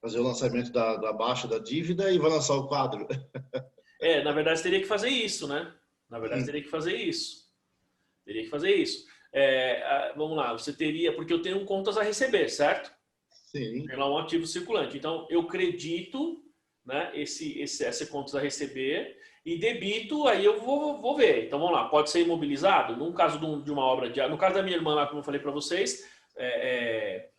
fazer o lançamento da baixa da dívida e vai lançar o quadro. Na verdade, você teria que fazer isso, né? Teria que fazer isso. Vamos lá, você teria... Porque eu tenho contas a receber, certo? Sim. Tem lá um ativo circulante. Então, eu credito, né, essa contas a receber e debito, aí eu vou ver. Então, vamos lá, pode ser imobilizado? No caso de uma obra de arte, no caso da minha irmã lá, como eu falei para vocês, é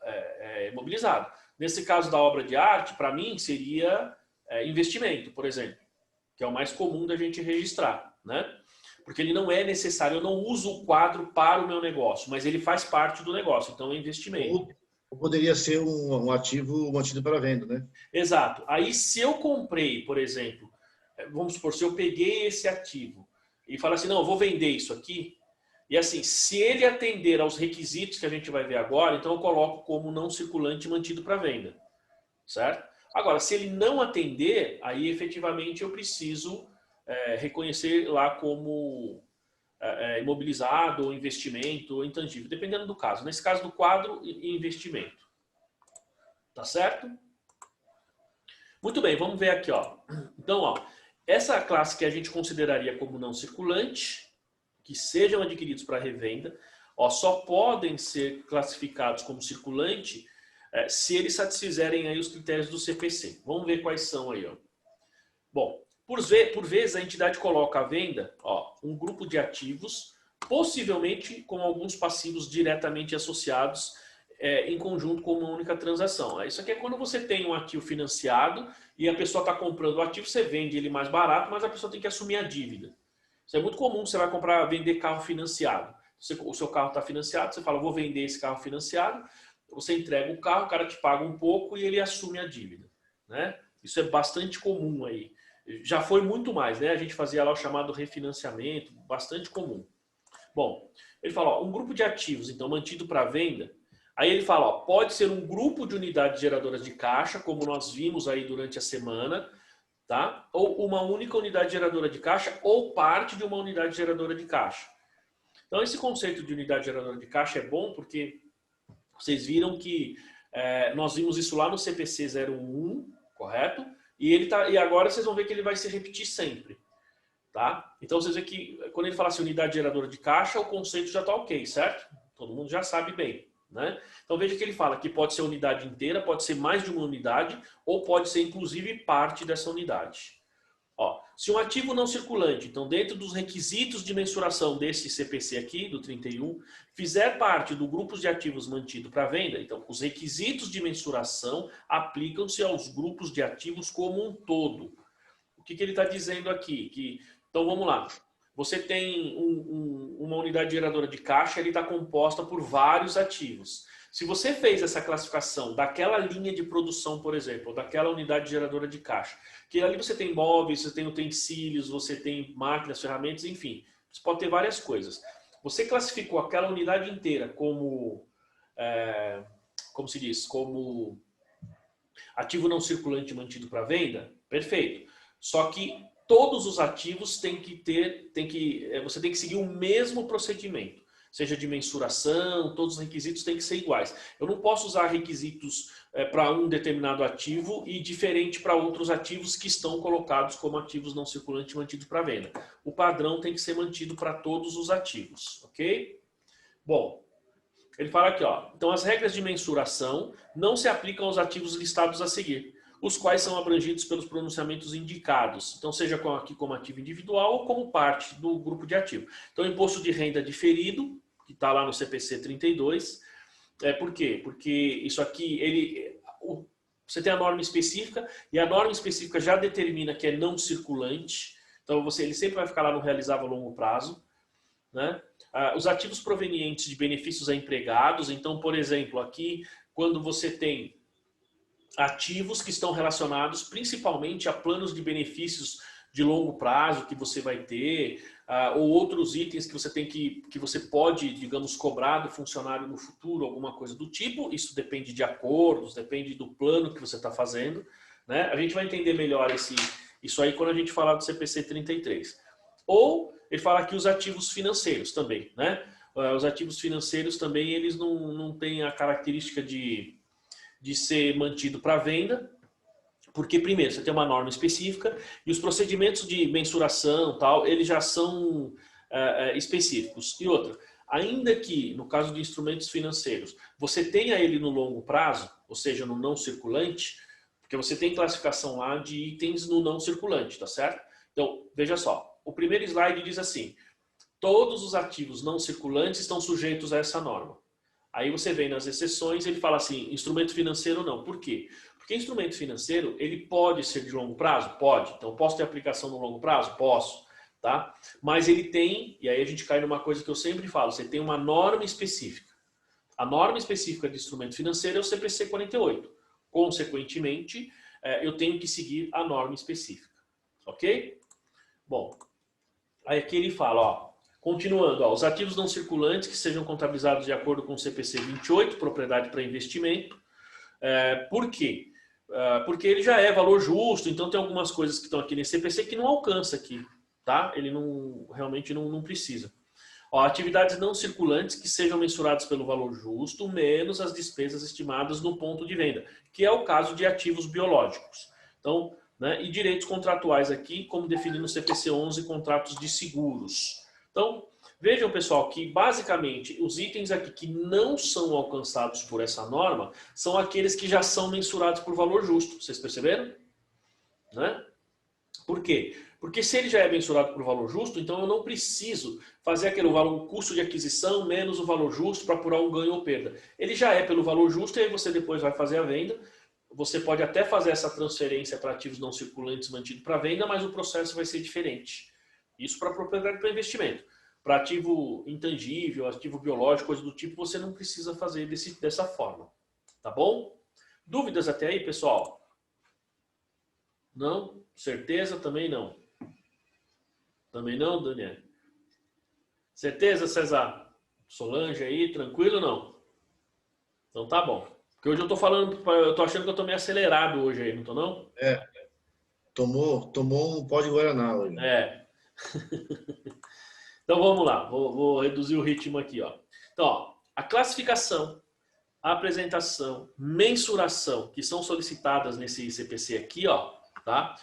imobilizado. Nesse caso da obra de arte, para mim, seria investimento, por exemplo, que é o mais comum da gente registrar, né? Porque ele não é necessário, eu não uso o quadro para o meu negócio, mas ele faz parte do negócio, então é investimento. Ou poderia ser um ativo mantido para venda, né? Exato. Aí se eu comprei, por exemplo, vamos supor, se eu peguei esse ativo e falar assim, não, eu vou vender isso aqui, e assim, se ele atender aos requisitos que a gente vai ver agora, então eu coloco como não circulante mantido para venda, certo? Agora, se ele não atender, aí efetivamente eu preciso reconhecer lá como imobilizado, ou investimento, ou intangível, dependendo do caso. Nesse caso do quadro, investimento. Tá certo? Muito bem, vamos ver aqui, ó. Então, ó, essa classe que a gente consideraria como não circulante, que sejam adquiridos para revenda, ó, só podem ser classificados como circulante se eles satisfizerem aí os critérios do CPC. Vamos ver quais são aí, ó. Bom, Por vezes, a entidade coloca à venda um grupo de ativos, possivelmente com alguns passivos diretamente associados em conjunto com uma única transação. Isso aqui é quando você tem um ativo financiado e a pessoa está comprando o ativo, você vende ele mais barato, mas a pessoa tem que assumir a dívida. Isso é muito comum, você vai vender carro financiado. O seu carro está financiado, você fala, vou vender esse carro financiado, você entrega o carro, o cara te paga um pouco e ele assume a dívida, né? Isso é bastante comum aí. Já foi muito mais, né? A gente fazia lá o chamado refinanciamento, bastante comum. Bom, ele fala, um grupo de ativos, então, mantido para venda. Aí ele fala, pode ser um grupo de unidades geradoras de caixa, como nós vimos aí durante a semana, tá? Ou uma única unidade geradora de caixa, ou parte de uma unidade geradora de caixa. Então, esse conceito de unidade geradora de caixa é bom porque vocês viram que nós vimos isso lá no CPC 01, correto? E agora vocês vão ver que ele vai se repetir sempre. Tá? Então vocês veem que quando ele fala assim, unidade geradora de caixa, o conceito já está ok, certo? Todo mundo já sabe bem. Né? Então veja que ele fala que pode ser unidade inteira, pode ser mais de uma unidade, ou pode ser inclusive parte dessa unidade. Se um ativo não circulante, então dentro dos requisitos de mensuração desse CPC aqui, do 31, fizer parte do grupo de ativos mantido para venda, então os requisitos de mensuração aplicam-se aos grupos de ativos como um todo. O que ele está dizendo aqui? Então vamos lá, você tem uma unidade geradora de caixa, ele está composta por vários ativos. Se você fez essa classificação daquela linha de produção, por exemplo, ou daquela unidade geradora de caixa, que ali você tem móveis, você tem utensílios, você tem máquinas, ferramentas, enfim, você pode ter várias coisas. Você classificou aquela unidade inteira como, como se diz, como ativo não circulante mantido para venda, perfeito. Só que todos os ativos você tem que seguir o mesmo procedimento. Seja de mensuração, todos os requisitos têm que ser iguais. Eu não posso usar requisitos para um determinado ativo e diferente para outros ativos que estão colocados como ativos não circulantes mantidos para venda. O padrão tem que ser mantido para todos os ativos, ok? Bom, ele fala aqui, então as regras de mensuração não se aplicam aos ativos listados a seguir, os quais são abrangidos pelos pronunciamentos indicados. Então, seja aqui como ativo individual ou como parte do grupo de ativo. Então, imposto de renda diferido, que está lá no CPC 32. Por quê? Porque isso aqui, você tem a norma específica, e a norma específica já determina que é não circulante. Então, ele sempre vai ficar lá no realizável a longo prazo. Né? Os ativos provenientes de benefícios a empregados. Então, por exemplo, aqui, quando você tem ativos que estão relacionados principalmente a planos de benefícios de longo prazo que você vai ter, ou outros itens que você tem que você pode, digamos, cobrar do funcionário no futuro, alguma coisa do tipo. Isso depende de acordos, depende do plano que você está fazendo, né? A gente vai entender melhor isso aí quando a gente falar do CPC 33. Ou ele fala aqui os ativos financeiros também, né? Os ativos financeiros também, eles não têm a característica de ser mantido para venda, porque primeiro você tem uma norma específica e os procedimentos de mensuração tal, eles já são específicos. E outra, ainda que no caso de instrumentos financeiros você tenha ele no longo prazo, ou seja, no não circulante, porque você tem classificação lá de itens no não circulante, tá certo? Então, veja só, o primeiro slide diz assim, todos os ativos não circulantes estão sujeitos a essa norma. Aí você vem nas exceções, ele fala assim, instrumento financeiro não. Por quê? Porque instrumento financeiro, ele pode ser de longo prazo? Pode. Então, posso ter aplicação no longo prazo? Posso. Tá? Mas ele tem, e aí a gente cai numa coisa que eu sempre falo, você tem uma norma específica. A norma específica de instrumento financeiro é o CPC 48. Consequentemente, eu tenho que seguir a norma específica. Ok? Bom, aí aqui ele fala, continuando, os ativos não circulantes que sejam contabilizados de acordo com o CPC 28, propriedade para investimento. Por quê? Porque ele já é valor justo, então tem algumas coisas que estão aqui nesse CPC que não alcança aqui, tá? Ele realmente não precisa. Atividades não circulantes que sejam mensuradas pelo valor justo, menos as despesas estimadas no ponto de venda, que é o caso de ativos biológicos. Então, né, e direitos contratuais aqui, como definido no CPC 11, contratos de seguros. Então, vejam, pessoal, que basicamente os itens aqui que não são alcançados por essa norma são aqueles que já são mensurados por valor justo. Vocês perceberam? Né? Por quê? Porque se ele já é mensurado por valor justo, então eu não preciso fazer aquele valor, custo de aquisição menos o valor justo para apurar um ganho ou perda. Ele já é pelo valor justo e aí você depois vai fazer a venda. Você pode até fazer essa transferência para ativos não circulantes mantido para venda, mas o processo vai ser diferente. Isso para propriedade para investimento. Para ativo intangível, ativo biológico, coisa do tipo, você não precisa fazer dessa forma. Tá bom? Dúvidas até aí, pessoal? Não? Certeza? Também não. Também não, Daniel? Certeza, César? Solange aí, tranquilo ou não? Então tá bom. Porque hoje eu tô falando, eu tô achando que eu tô meio acelerado hoje aí, não tô não? Tomou um pó de Guaraná hoje. Então vamos lá, vou reduzir o ritmo aqui, ó. Então, ó, a classificação, a apresentação, mensuração, que são solicitadas nesse CPC aqui, ó, tá?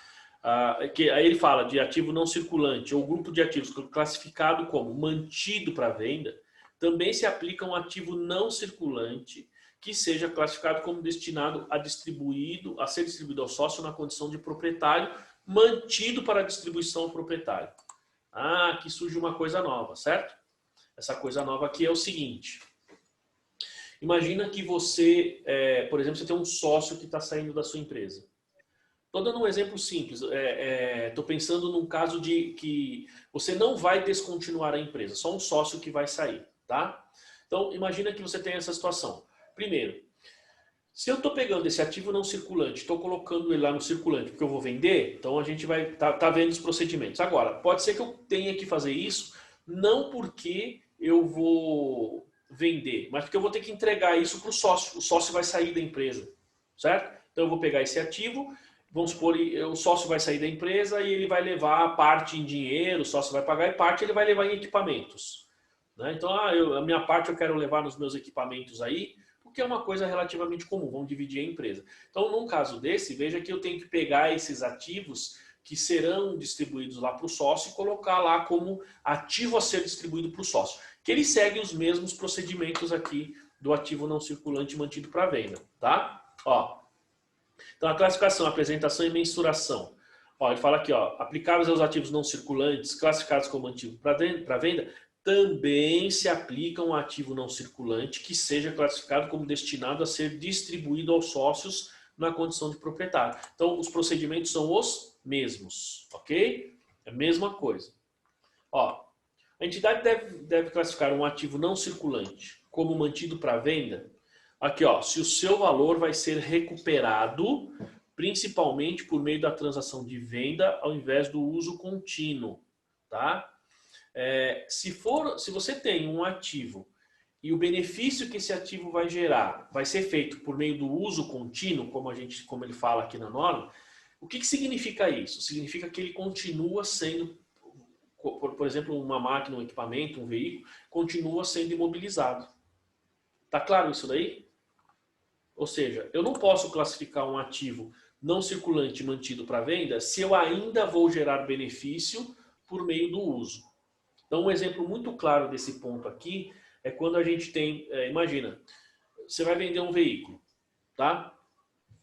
Aí ele fala de ativo não circulante ou grupo de ativos classificado como mantido para venda, também se aplica um ativo não circulante que seja classificado como destinado a ser distribuído ao sócio na condição de proprietário, mantido para distribuição ao proprietário. Aqui surge uma coisa nova, certo? Essa coisa nova aqui é o seguinte. Imagina que você, por exemplo, você tem um sócio que está saindo da sua empresa. Estou dando um exemplo simples. Estou pensando num caso de que você não vai descontinuar a empresa, só um sócio que vai sair, tá? Então, imagina que você tem essa situação. Primeiro, se eu estou pegando esse ativo não circulante, estou colocando ele lá no circulante porque eu vou vender, então a gente vai tá vendo os procedimentos. Agora, pode ser que eu tenha que fazer isso não porque eu vou vender, mas porque eu vou ter que entregar isso para o sócio. O sócio vai sair da empresa, certo? Então eu vou pegar esse ativo, vamos supor, o sócio vai sair da empresa e ele vai levar parte em dinheiro, o sócio vai pagar e parte ele vai levar em equipamentos. Né? Então, a minha parte eu quero levar nos meus equipamentos aí, porque é uma coisa relativamente comum, vamos dividir a empresa. Então, num caso desse, veja que eu tenho que pegar esses ativos que serão distribuídos lá para o sócio e colocar lá como ativo a ser distribuído para o sócio. Que ele segue os mesmos procedimentos aqui do ativo não circulante mantido para venda, tá? Ó. Então, a classificação, apresentação e mensuração. Ó, ele fala aqui, ó, aplicáveis aos ativos não circulantes classificados como ativo para venda, também se aplica um ativo não circulante que seja classificado como destinado a ser distribuído aos sócios na condição de proprietário. Então, os procedimentos são os mesmos, ok? É a mesma coisa. Ó, a entidade deve classificar um ativo não circulante como mantido para venda. Aqui, ó, se o seu valor vai ser recuperado, principalmente por meio da transação de venda ao invés do uso contínuo, tá? Se você tem um ativo e o benefício que esse ativo vai gerar vai ser feito por meio do uso contínuo, como ele fala aqui na norma, o que significa isso? Significa que ele continua sendo, por exemplo, uma máquina, um equipamento, um veículo, continua sendo imobilizado. Tá claro isso daí? Ou seja, eu não posso classificar um ativo não circulante mantido para venda se eu ainda vou gerar benefício por meio do uso. Então, um exemplo muito claro desse ponto aqui é quando a gente tem, imagina, você vai vender um veículo, tá?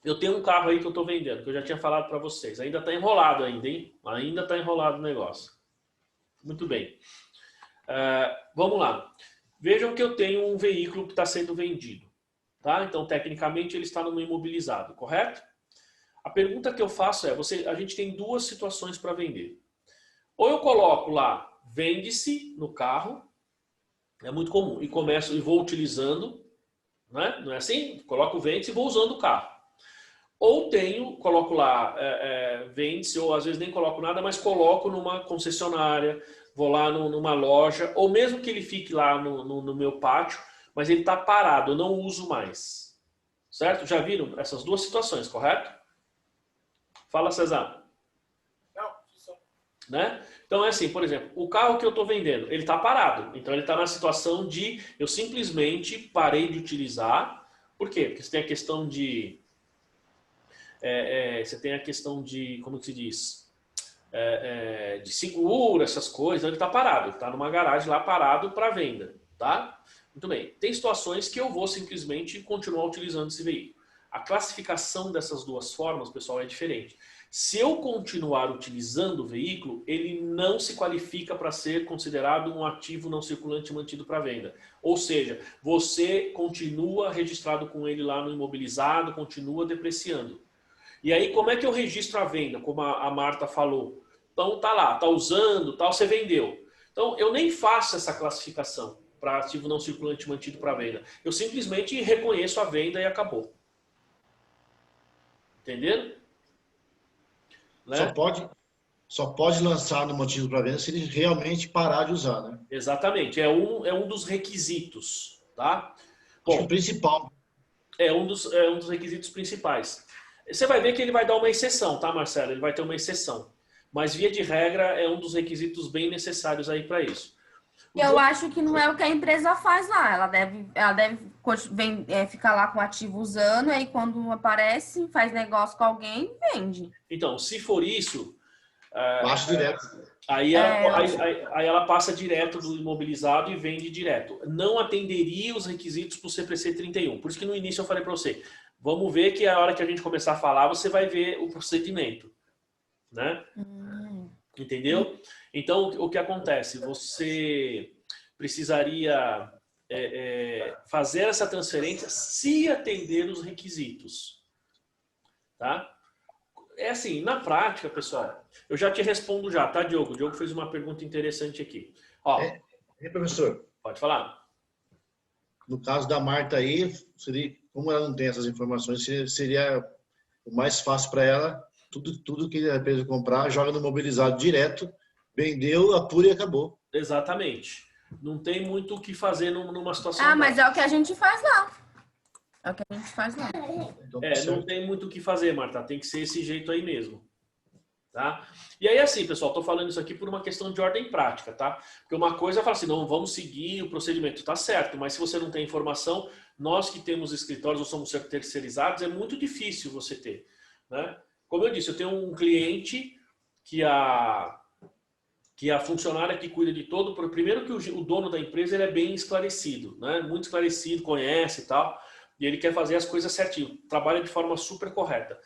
Eu tenho um carro aí que eu estou vendendo, que eu já tinha falado para vocês. Ainda está enrolado ainda, hein? Ainda está enrolado o negócio. Muito bem. Vamos lá. Vejam que eu tenho um veículo que está sendo vendido, tá? Então, tecnicamente, ele está numa imobilizado, correto? A pergunta que eu faço é, a gente tem duas situações para vender. Ou eu coloco lá, vende-se no carro, é muito comum, e vou utilizando, né? Não é assim? Coloco vende-se e vou usando o carro. Ou coloco lá, vende-se, ou às vezes nem coloco nada, mas coloco numa concessionária, vou lá numa loja, ou mesmo que ele fique lá no meu pátio, mas ele está parado, eu não uso mais. Certo? Já viram essas duas situações, correto? Fala, César. Não, né? Então é assim, por exemplo, o carro que eu estou vendendo, ele está parado. Então ele está na situação de eu simplesmente parei de utilizar. Por quê? Porque você tem a questão de... como que se diz? De seguro, essas coisas. Então ele está parado. Ele está numa garagem lá parado para venda. Tá? Muito bem. Tem situações que eu vou simplesmente continuar utilizando esse veículo. A classificação dessas duas formas, pessoal, é diferente. Se eu continuar utilizando o veículo, ele não se qualifica para ser considerado um ativo não circulante mantido para venda. Ou seja, você continua registrado com ele lá no imobilizado, continua depreciando. E aí, como é que eu registro a venda? Como a Marta falou. Então, tá lá, tá usando, tal, você vendeu. Então, eu nem faço essa classificação para ativo não circulante mantido para venda. Eu simplesmente reconheço a venda e acabou. Entenderam? Né? Só pode lançar no mantido para venda se ele realmente parar de usar, né? Exatamente. É um dos requisitos. Tá? Acho que o principal. É um dos requisitos principais. Você vai ver que ele vai dar uma exceção, tá, Marcelo? Ele vai ter uma exceção. Mas, via de regra, é um dos requisitos bem necessários aí para isso. Eu acho que não é o que a empresa faz lá. Ela deve ficar lá com o ativo usando, e aí quando aparece, faz negócio com alguém, vende. Então, se for isso... Passa direto. Aí ela passa direto do imobilizado e vende direto. Não atenderia os requisitos para o CPC 31. Por isso que no início eu falei para você, vamos ver que a hora que a gente começar a falar, você vai ver o procedimento. Né? Entendeu? Então, o que acontece? Você precisaria fazer essa transferência se atender os requisitos. Tá? É assim, na prática, pessoal, eu já te respondo já, tá, Diogo? O Diogo fez uma pergunta interessante aqui. Ó, professor? Pode falar. No caso da Marta aí, como ela não tem essas informações, seria o mais fácil para ela, tudo que a empresa comprar, joga no imobilizado direto, vendeu, apura e acabou. Exatamente. Não tem muito o que fazer numa situação mas é o que a gente faz lá. É o que a gente faz lá. Então, não tem muito o que fazer, Marta. Tem que ser esse jeito aí mesmo. Tá? E aí, assim, pessoal, tô falando isso aqui por uma questão de ordem prática, tá? Porque uma coisa é falar assim, não, vamos seguir o procedimento. Tá certo, mas se você não tem informação, nós que temos escritórios ou somos terceirizados, é muito difícil você ter, né? Como eu disse, eu tenho um cliente que a funcionária que cuida de todo... Primeiro que o dono da empresa ele é bem esclarecido, né? Muito esclarecido, conhece e tal. E ele quer fazer as coisas certinho. Trabalha de forma super correta.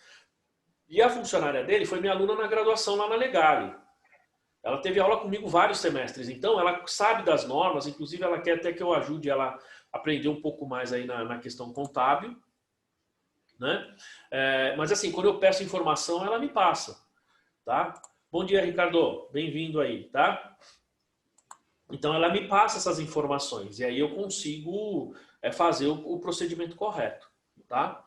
E a funcionária dele foi minha aluna na graduação lá na Legale. Ela teve aula comigo vários semestres. Então, ela sabe das normas. Inclusive, ela quer até que eu ajude ela a aprender um pouco mais aí na questão contábil. Né? Mas, assim, quando eu peço informação, ela me passa. Tá? Bom dia, Ricardo. Bem-vindo aí, tá? Então, ela me passa essas informações. E aí eu consigo fazer o procedimento correto, tá?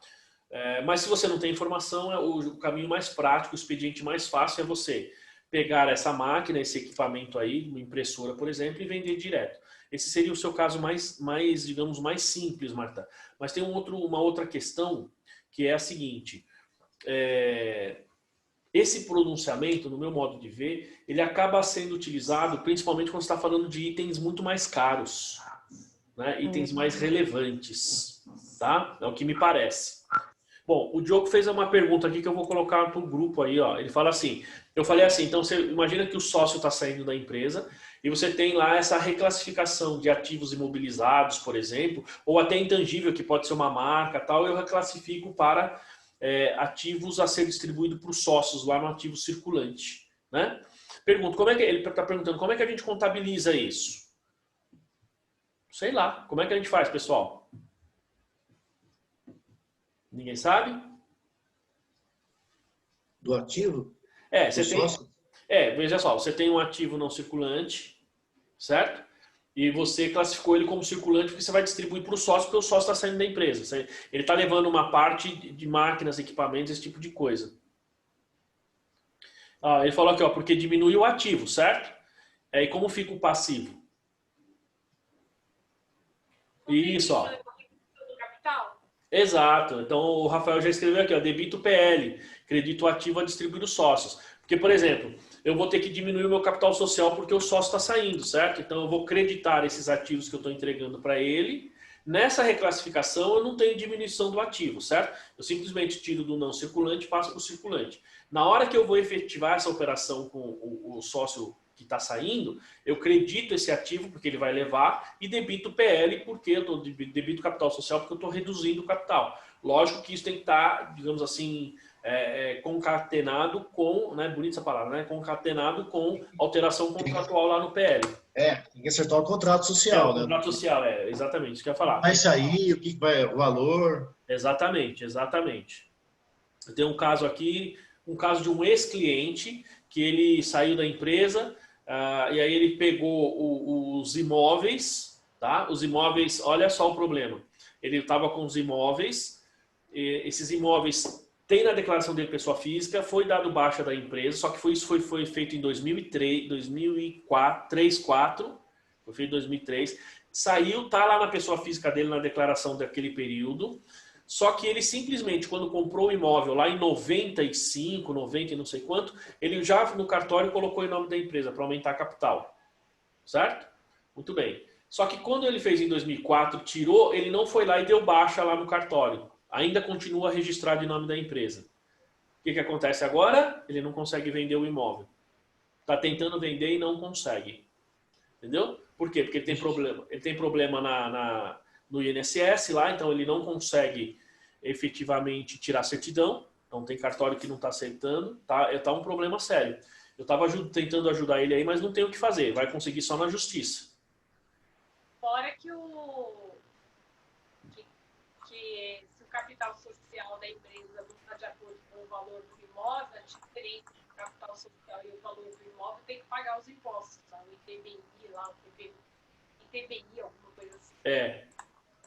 Mas se você não tem informação, o caminho mais prático, o expediente mais fácil é você pegar essa máquina, esse equipamento aí, uma impressora, por exemplo, e vender direto. Esse seria o seu caso mais digamos, mais simples, Marta. Mas tem uma outra questão, que é a seguinte... Esse pronunciamento, no meu modo de ver, ele acaba sendo utilizado principalmente quando você está falando de itens muito mais caros, né? Itens mais relevantes, tá? É o que me parece. Bom, o Diogo fez uma pergunta aqui que eu vou colocar para o grupo aí, ó. Ele fala assim, eu falei assim, então você imagina que o sócio está saindo da empresa e você tem lá essa reclassificação de ativos imobilizados, por exemplo, ou até intangível, que pode ser uma marca, tal, eu reclassifico para... ativos a ser distribuído para os sócios lá no ativo circulante, né? Pergunto, ele está perguntando como é que a gente contabiliza isso? Sei lá, como é que a gente faz, pessoal? Ninguém sabe? Do ativo? Veja só, você tem um ativo não circulante, certo? E você classificou ele como circulante porque você vai distribuir para o sócio, porque o sócio está saindo da empresa. Ele está levando uma parte de máquinas, equipamentos, esse tipo de coisa. Ele falou aqui, ó, porque diminui o ativo, certo? E como fica o passivo? Isso, ó. Exato. Então, o Rafael já escreveu aqui, ó, debito PL, crédito ativo a distribuir os sócios. Porque, por exemplo, eu vou ter que diminuir o meu capital social porque o sócio está saindo, certo? Então, eu vou creditar esses ativos que eu estou entregando para ele. Nessa reclassificação, eu não tenho diminuição do ativo, certo? Eu simplesmente tiro do não circulante e passo para o circulante. Na hora que eu vou efetivar essa operação com o sócio que está saindo, eu credito esse ativo porque ele vai levar e debito PL porque eu debito capital social porque eu estou reduzindo o capital. Lógico que isso tem que estar, digamos assim, concatenado com, né, bonita essa palavra, né, concatenado com alteração contratual lá no PL. Tem que acertar o contrato social, o contrato social, exatamente, isso que eu ia falar. Vai sair, o que vai, o valor. Exatamente, exatamente. Eu tenho um caso aqui, um caso de um ex-cliente que ele saiu da empresa e aí ele pegou os imóveis, tá? Os imóveis, olha só o problema. Ele estava com os imóveis, esses imóveis tem na declaração dele pessoa física, foi dado baixa da empresa, só que isso foi feito em 2003, 2004, 2004, foi feito em 2003. Saiu, tá lá na pessoa física dele na declaração daquele período. Só que ele simplesmente, quando comprou o imóvel lá em 95, 90 e não sei quanto, ele já no cartório colocou em nome da empresa para aumentar a capital. Certo? Muito bem. Só que quando ele fez em 2004, tirou, ele não foi lá e deu baixa lá no cartório. Ainda continua registrado em nome da empresa. O que acontece agora? Ele não consegue vender o imóvel. Está tentando vender e não consegue. Entendeu? Por quê? Porque ele tem problema. Ele tem problema no INSS lá, então ele não consegue efetivamente tirar certidão. Então tem cartório que não está aceitando. Tá um problema sério. Eu estava tentando ajudar ele aí, mas não tem o que fazer. Vai conseguir só na justiça. Fora que se o capital social da empresa não está de acordo com o valor do imóvel, a diferença entre o capital social e o valor do imóvel tem que pagar os impostos, tá? O ITBI lá, o ITBI, alguma coisa assim.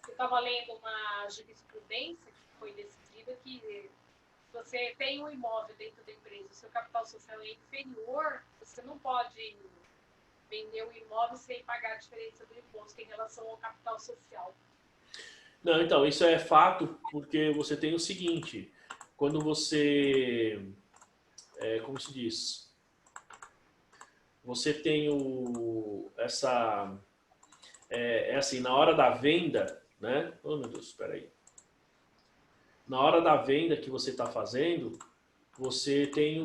Eu estava lendo uma jurisprudência que foi decidida que se você tem um imóvel dentro da empresa, o seu capital social é inferior, você não pode vender o imóvel sem pagar a diferença do imposto em relação ao capital social. Não, então, isso é fato porque você tem o seguinte, quando você, como se diz, você tem assim, na hora da venda, né? Oh, meu Deus, espera aí. Na hora da venda que você está fazendo, você tem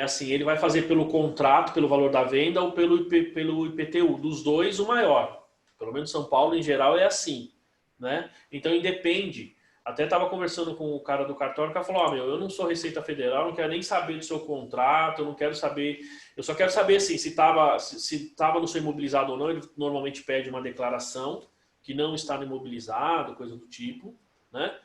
assim, ele vai fazer pelo contrato, pelo valor da venda ou pelo IPTU. Dos dois, o maior. Pelo menos São Paulo, em geral, é assim, né? Então, independe. Até estava conversando com o cara do cartório, o cara falou, eu não sou Receita Federal, não quero nem saber do seu contrato, eu não quero saber... Eu só quero saber, assim, se estava no seu imobilizado ou não. Ele normalmente pede uma declaração que não está no imobilizado, coisa do tipo, né?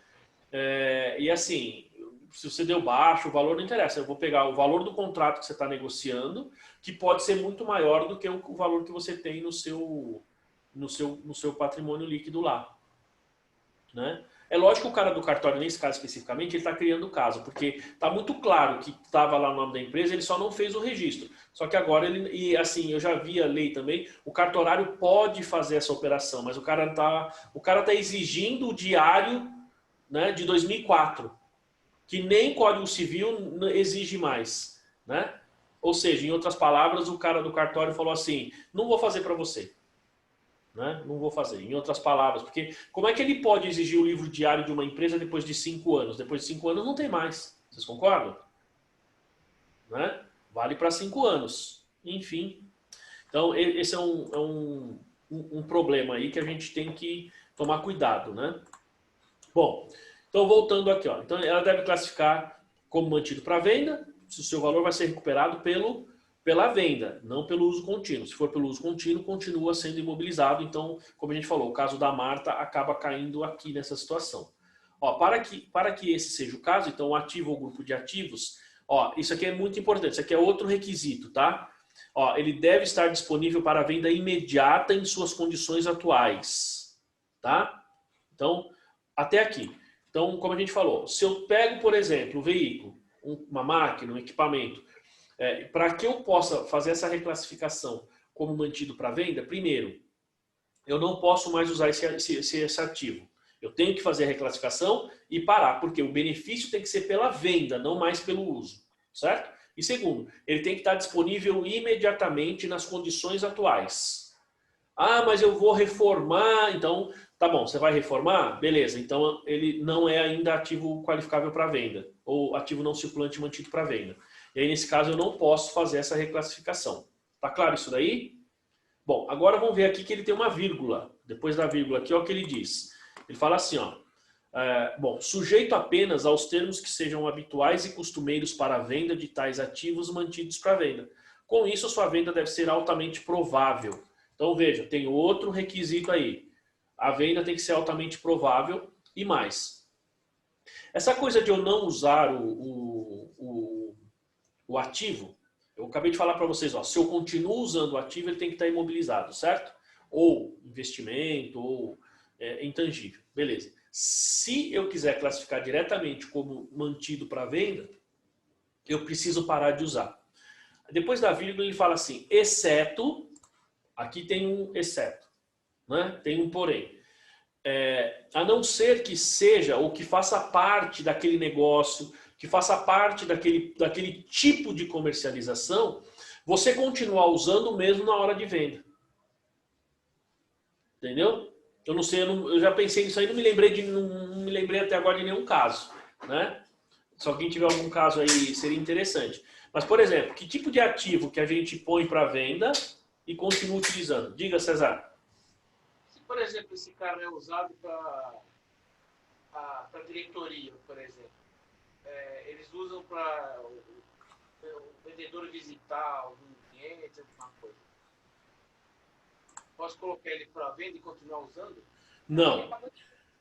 E assim, se você deu baixo, o valor não interessa. Eu vou pegar o valor do contrato que você está negociando, que pode ser muito maior do que o valor que você tem no seu patrimônio líquido lá, né? É lógico que o cara do cartório, nesse caso especificamente, ele está criando o caso, porque está muito claro que estava lá no nome da empresa, ele só não fez o registro. Só que agora e assim, eu já vi a lei também, o cartorário pode fazer essa operação, mas o cara tá exigindo o diário, né, de 2004, que nem Código Civil exige mais, né? Ou seja, em outras palavras, o cara do cartório falou assim, não vou fazer para você. Né? Não vou fazer, em outras palavras, porque como é que ele pode exigir o livro diário de uma empresa depois de 5 anos? Depois de 5 anos não tem mais, vocês concordam? Né? Vale para 5 anos, enfim. Então esse é um problema aí que a gente tem que tomar cuidado, né? Bom, então voltando aqui, ó. Então ela deve classificar como mantido para venda, se o seu valor vai ser recuperado pela venda, não pelo uso contínuo. Se for pelo uso contínuo, continua sendo imobilizado. Então, como a gente falou, o caso da Marta acaba caindo aqui nessa situação. Ó, para que esse seja o caso, então o ativo ou grupo de ativos, ó, isso aqui é muito importante, isso aqui é outro requisito, tá? Ó, ele deve estar disponível para venda imediata em suas condições atuais, tá? Então, até aqui. Então, como a gente falou, se eu pego, por exemplo, um veículo, uma máquina, um equipamento, para que eu possa fazer essa reclassificação como mantido para venda, primeiro, eu não posso mais usar esse ativo. Eu tenho que fazer a reclassificação e parar, porque o benefício tem que ser pela venda, não mais pelo uso, certo? E segundo, ele tem que estar disponível imediatamente nas condições atuais. Ah, mas eu vou reformar, então, tá bom, você vai reformar? Beleza, então ele não é ainda ativo qualificável para venda, ou ativo não circulante mantido para venda. E aí, nesse caso, eu não posso fazer essa reclassificação. Tá claro isso daí? Bom, agora vamos ver aqui que ele tem uma vírgula. Depois da vírgula aqui, ó, o que ele diz. Ele fala assim, ó. Bom, sujeito apenas aos termos que sejam habituais e costumeiros para a venda de tais ativos mantidos para venda. Com isso, a sua venda deve ser altamente provável. Então, veja, tem outro requisito aí. A venda tem que ser altamente provável e mais. Essa coisa de eu não usar o ativo, eu acabei de falar para vocês, ó, se eu continuo usando o ativo, ele tem que estar imobilizado, certo? Ou investimento, ou intangível. Beleza. Se eu quiser classificar diretamente como mantido para venda, eu preciso parar de usar. Depois da vírgula, ele fala assim, exceto, aqui tem um exceto, né? Tem um porém. A não ser que seja ou que faça parte daquele negócio, que faça parte daquele tipo de comercialização, você continuar usando mesmo na hora de venda. Entendeu? Eu não sei, eu já pensei nisso aí, não me lembrei até agora de nenhum caso, né? Se alguém tiver algum caso aí, seria interessante. Mas, por exemplo, que tipo de ativo que a gente põe para venda e continua utilizando? Diga, César. Se, por exemplo, esse carro é usado para diretoria, por exemplo, eles usam para o vendedor visitar algum cliente, alguma coisa. Posso colocar ele para venda e continuar usando? Não.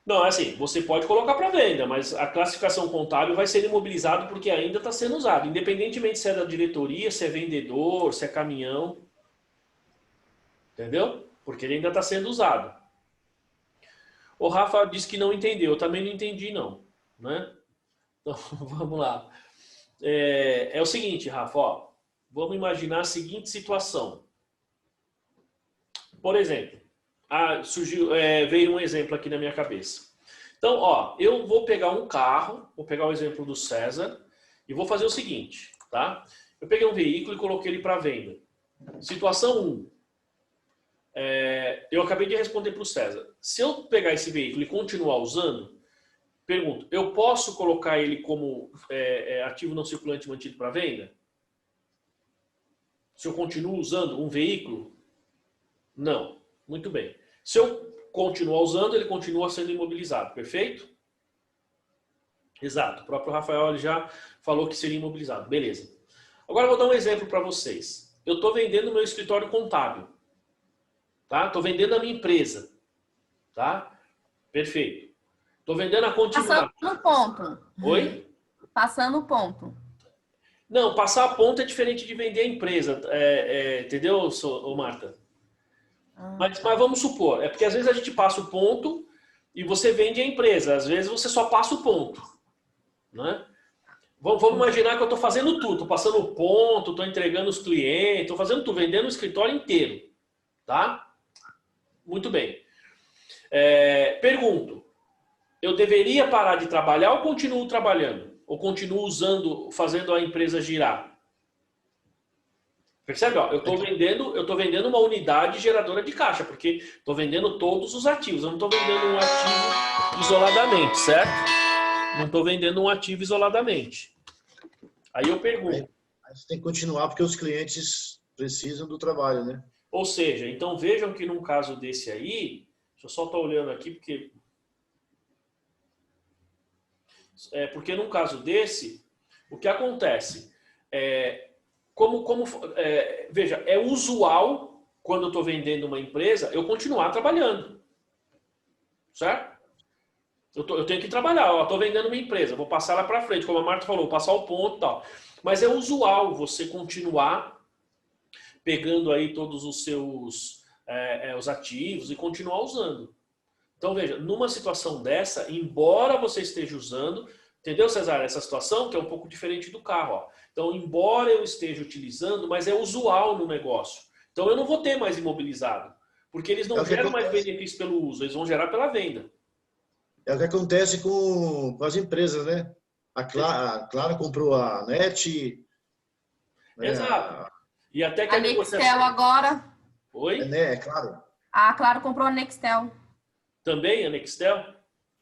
Não, é assim, você pode colocar para venda, mas a classificação contábil vai ser imobilizado porque ainda está sendo usado, independentemente se é da diretoria, se é vendedor, se é caminhão. Entendeu? Porque ele ainda está sendo usado. O Rafa disse que não entendeu, eu também não entendi não, né? Então, vamos lá. É o seguinte, Rafa, ó, vamos imaginar a seguinte situação. Por exemplo, veio um exemplo aqui na minha cabeça. Então, ó, eu vou pegar um carro, vou pegar o exemplo do César e vou fazer o seguinte, tá? Eu peguei um veículo e coloquei ele para venda. Situação 1. Eu acabei de responder para o César. Se eu pegar esse veículo e continuar usando, pergunto, eu posso colocar ele como ativo não circulante mantido para venda? Se eu continuo usando um veículo? Não. Muito bem. Se eu continuar usando, ele continua sendo imobilizado. Perfeito? Exato. O próprio Rafael ele já falou que seria imobilizado. Beleza. Agora eu vou dar um exemplo para vocês. Eu estou vendendo meu escritório contábil. Tá? Estou vendendo a minha empresa. Tá? Perfeito. Estou vendendo a continuidade. Passando no ponto. Oi? Passando o ponto. Não, passar a ponta é diferente de vender a empresa. Entendeu, Marta? Mas vamos supor, é porque às vezes a gente passa o ponto e você vende a empresa. Às vezes você só passa o ponto. Né? Vamos imaginar que eu estou fazendo tudo. Estou passando o ponto, estou entregando os clientes, estou fazendo tudo, vendendo o escritório inteiro. Tá? Muito bem. Pergunto, eu deveria parar de trabalhar ou continuo trabalhando? Ou continuo usando, fazendo a empresa girar? Percebe? Ó, eu estou vendendo uma unidade geradora de caixa, porque estou vendendo todos os ativos. Eu não estou vendendo um ativo isoladamente, certo? Não estou vendendo um ativo isoladamente. Aí eu pergunto. Aí você tem que continuar porque os clientes precisam do trabalho, né? Ou seja, então vejam que num caso desse aí, deixa eu só estar olhando aqui, porque num caso desse, o que acontece? Veja, é usual, quando eu estou vendendo uma empresa, eu continuar trabalhando. Certo? Eu tenho que trabalhar. Estou vendendo uma empresa, vou passar ela para frente, como a Marta falou, passar o ponto e tal. Mas é usual você continuar pegando aí todos os seus os ativos e continuar usando. Então, veja, numa situação dessa, embora você esteja usando, entendeu, César? Essa situação que é um pouco diferente do carro. Ó. Então, embora eu esteja utilizando, mas é usual no negócio. Então, eu não vou ter mais imobilizado. Porque eles não geram mais benefício pelo uso, eles vão gerar pela venda. É o que acontece com as empresas, né? A Claro comprou a NET. Exato. E até que a Nextel agora. Oi? É claro. A Claro comprou a Nextel. Também a Nextel?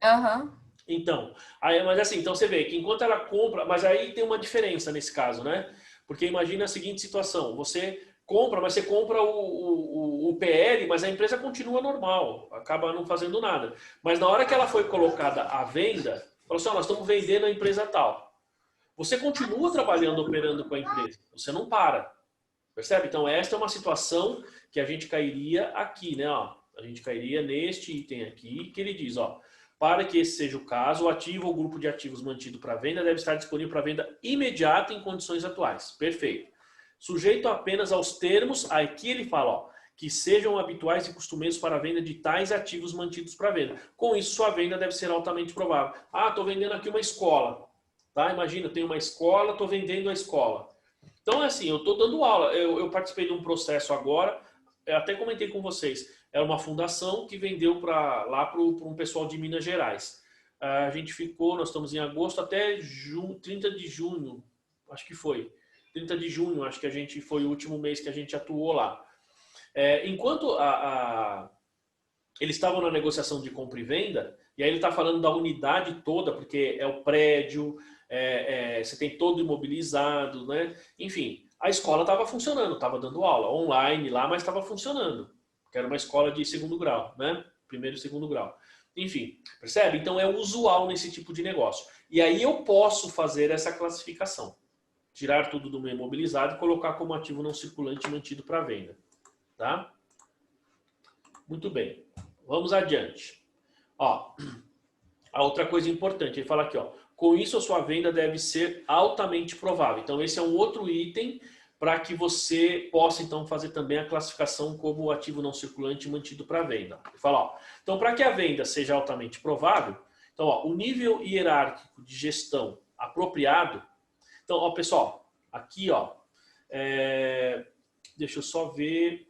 Aham. Então, mas assim, então você vê que enquanto ela compra, mas aí tem uma diferença nesse caso, né? Porque imagina a seguinte situação, você compra, mas você compra o o PL, mas a empresa continua normal, acaba não fazendo nada. Mas na hora que ela foi colocada à venda, falou assim, nós estamos vendendo a empresa tal. Você continua trabalhando, operando com a empresa, você não para. Percebe? Então, esta é uma situação que a gente cairia aqui, né? Ó, a gente cairia neste item aqui, que ele diz, ó, para que esse seja o caso, o ativo ou grupo de ativos mantido para venda deve estar disponível para venda imediata em condições atuais. Perfeito. Sujeito apenas aos termos, aqui ele fala, ó, que sejam habituais e costumeiros para a venda de tais ativos mantidos para venda. Com isso, sua venda deve ser altamente provável. Ah, estou vendendo aqui uma escola. Tá? Imagina, eu tenho uma escola, estou vendendo a escola. Então, é assim, eu estou dando aula. Eu participei de um processo agora, eu até comentei com vocês. Era uma fundação que vendeu lá para um pessoal de Minas Gerais. A gente ficou, nós estamos em agosto até 30 de junho, acho que foi. 30 de junho, acho que foi o último mês que a gente atuou lá. Enquanto eles estavam na negociação de compra e venda, e aí ele está falando da unidade toda, porque é o prédio, você tem todo imobilizado, né? Enfim, a escola estava funcionando, estava dando aula online lá, mas estava funcionando, que era uma escola de segundo grau, né? Primeiro e segundo grau. Enfim, percebe? Então é usual nesse tipo de negócio. E aí eu posso fazer essa classificação. Tirar tudo do meu imobilizado e colocar como ativo não circulante mantido para venda. Tá? Muito bem. Vamos adiante. Ó, a outra coisa importante, ele fala aqui, ó, com isso a sua venda deve ser altamente provável. Então esse é um outro item para que você possa então fazer também a classificação como ativo não circulante mantido para venda. Ele fala, ó, então para que a venda seja altamente provável, então ó, o nível hierárquico de gestão apropriado. Então, ó, pessoal, aqui, ó, deixa eu só ver.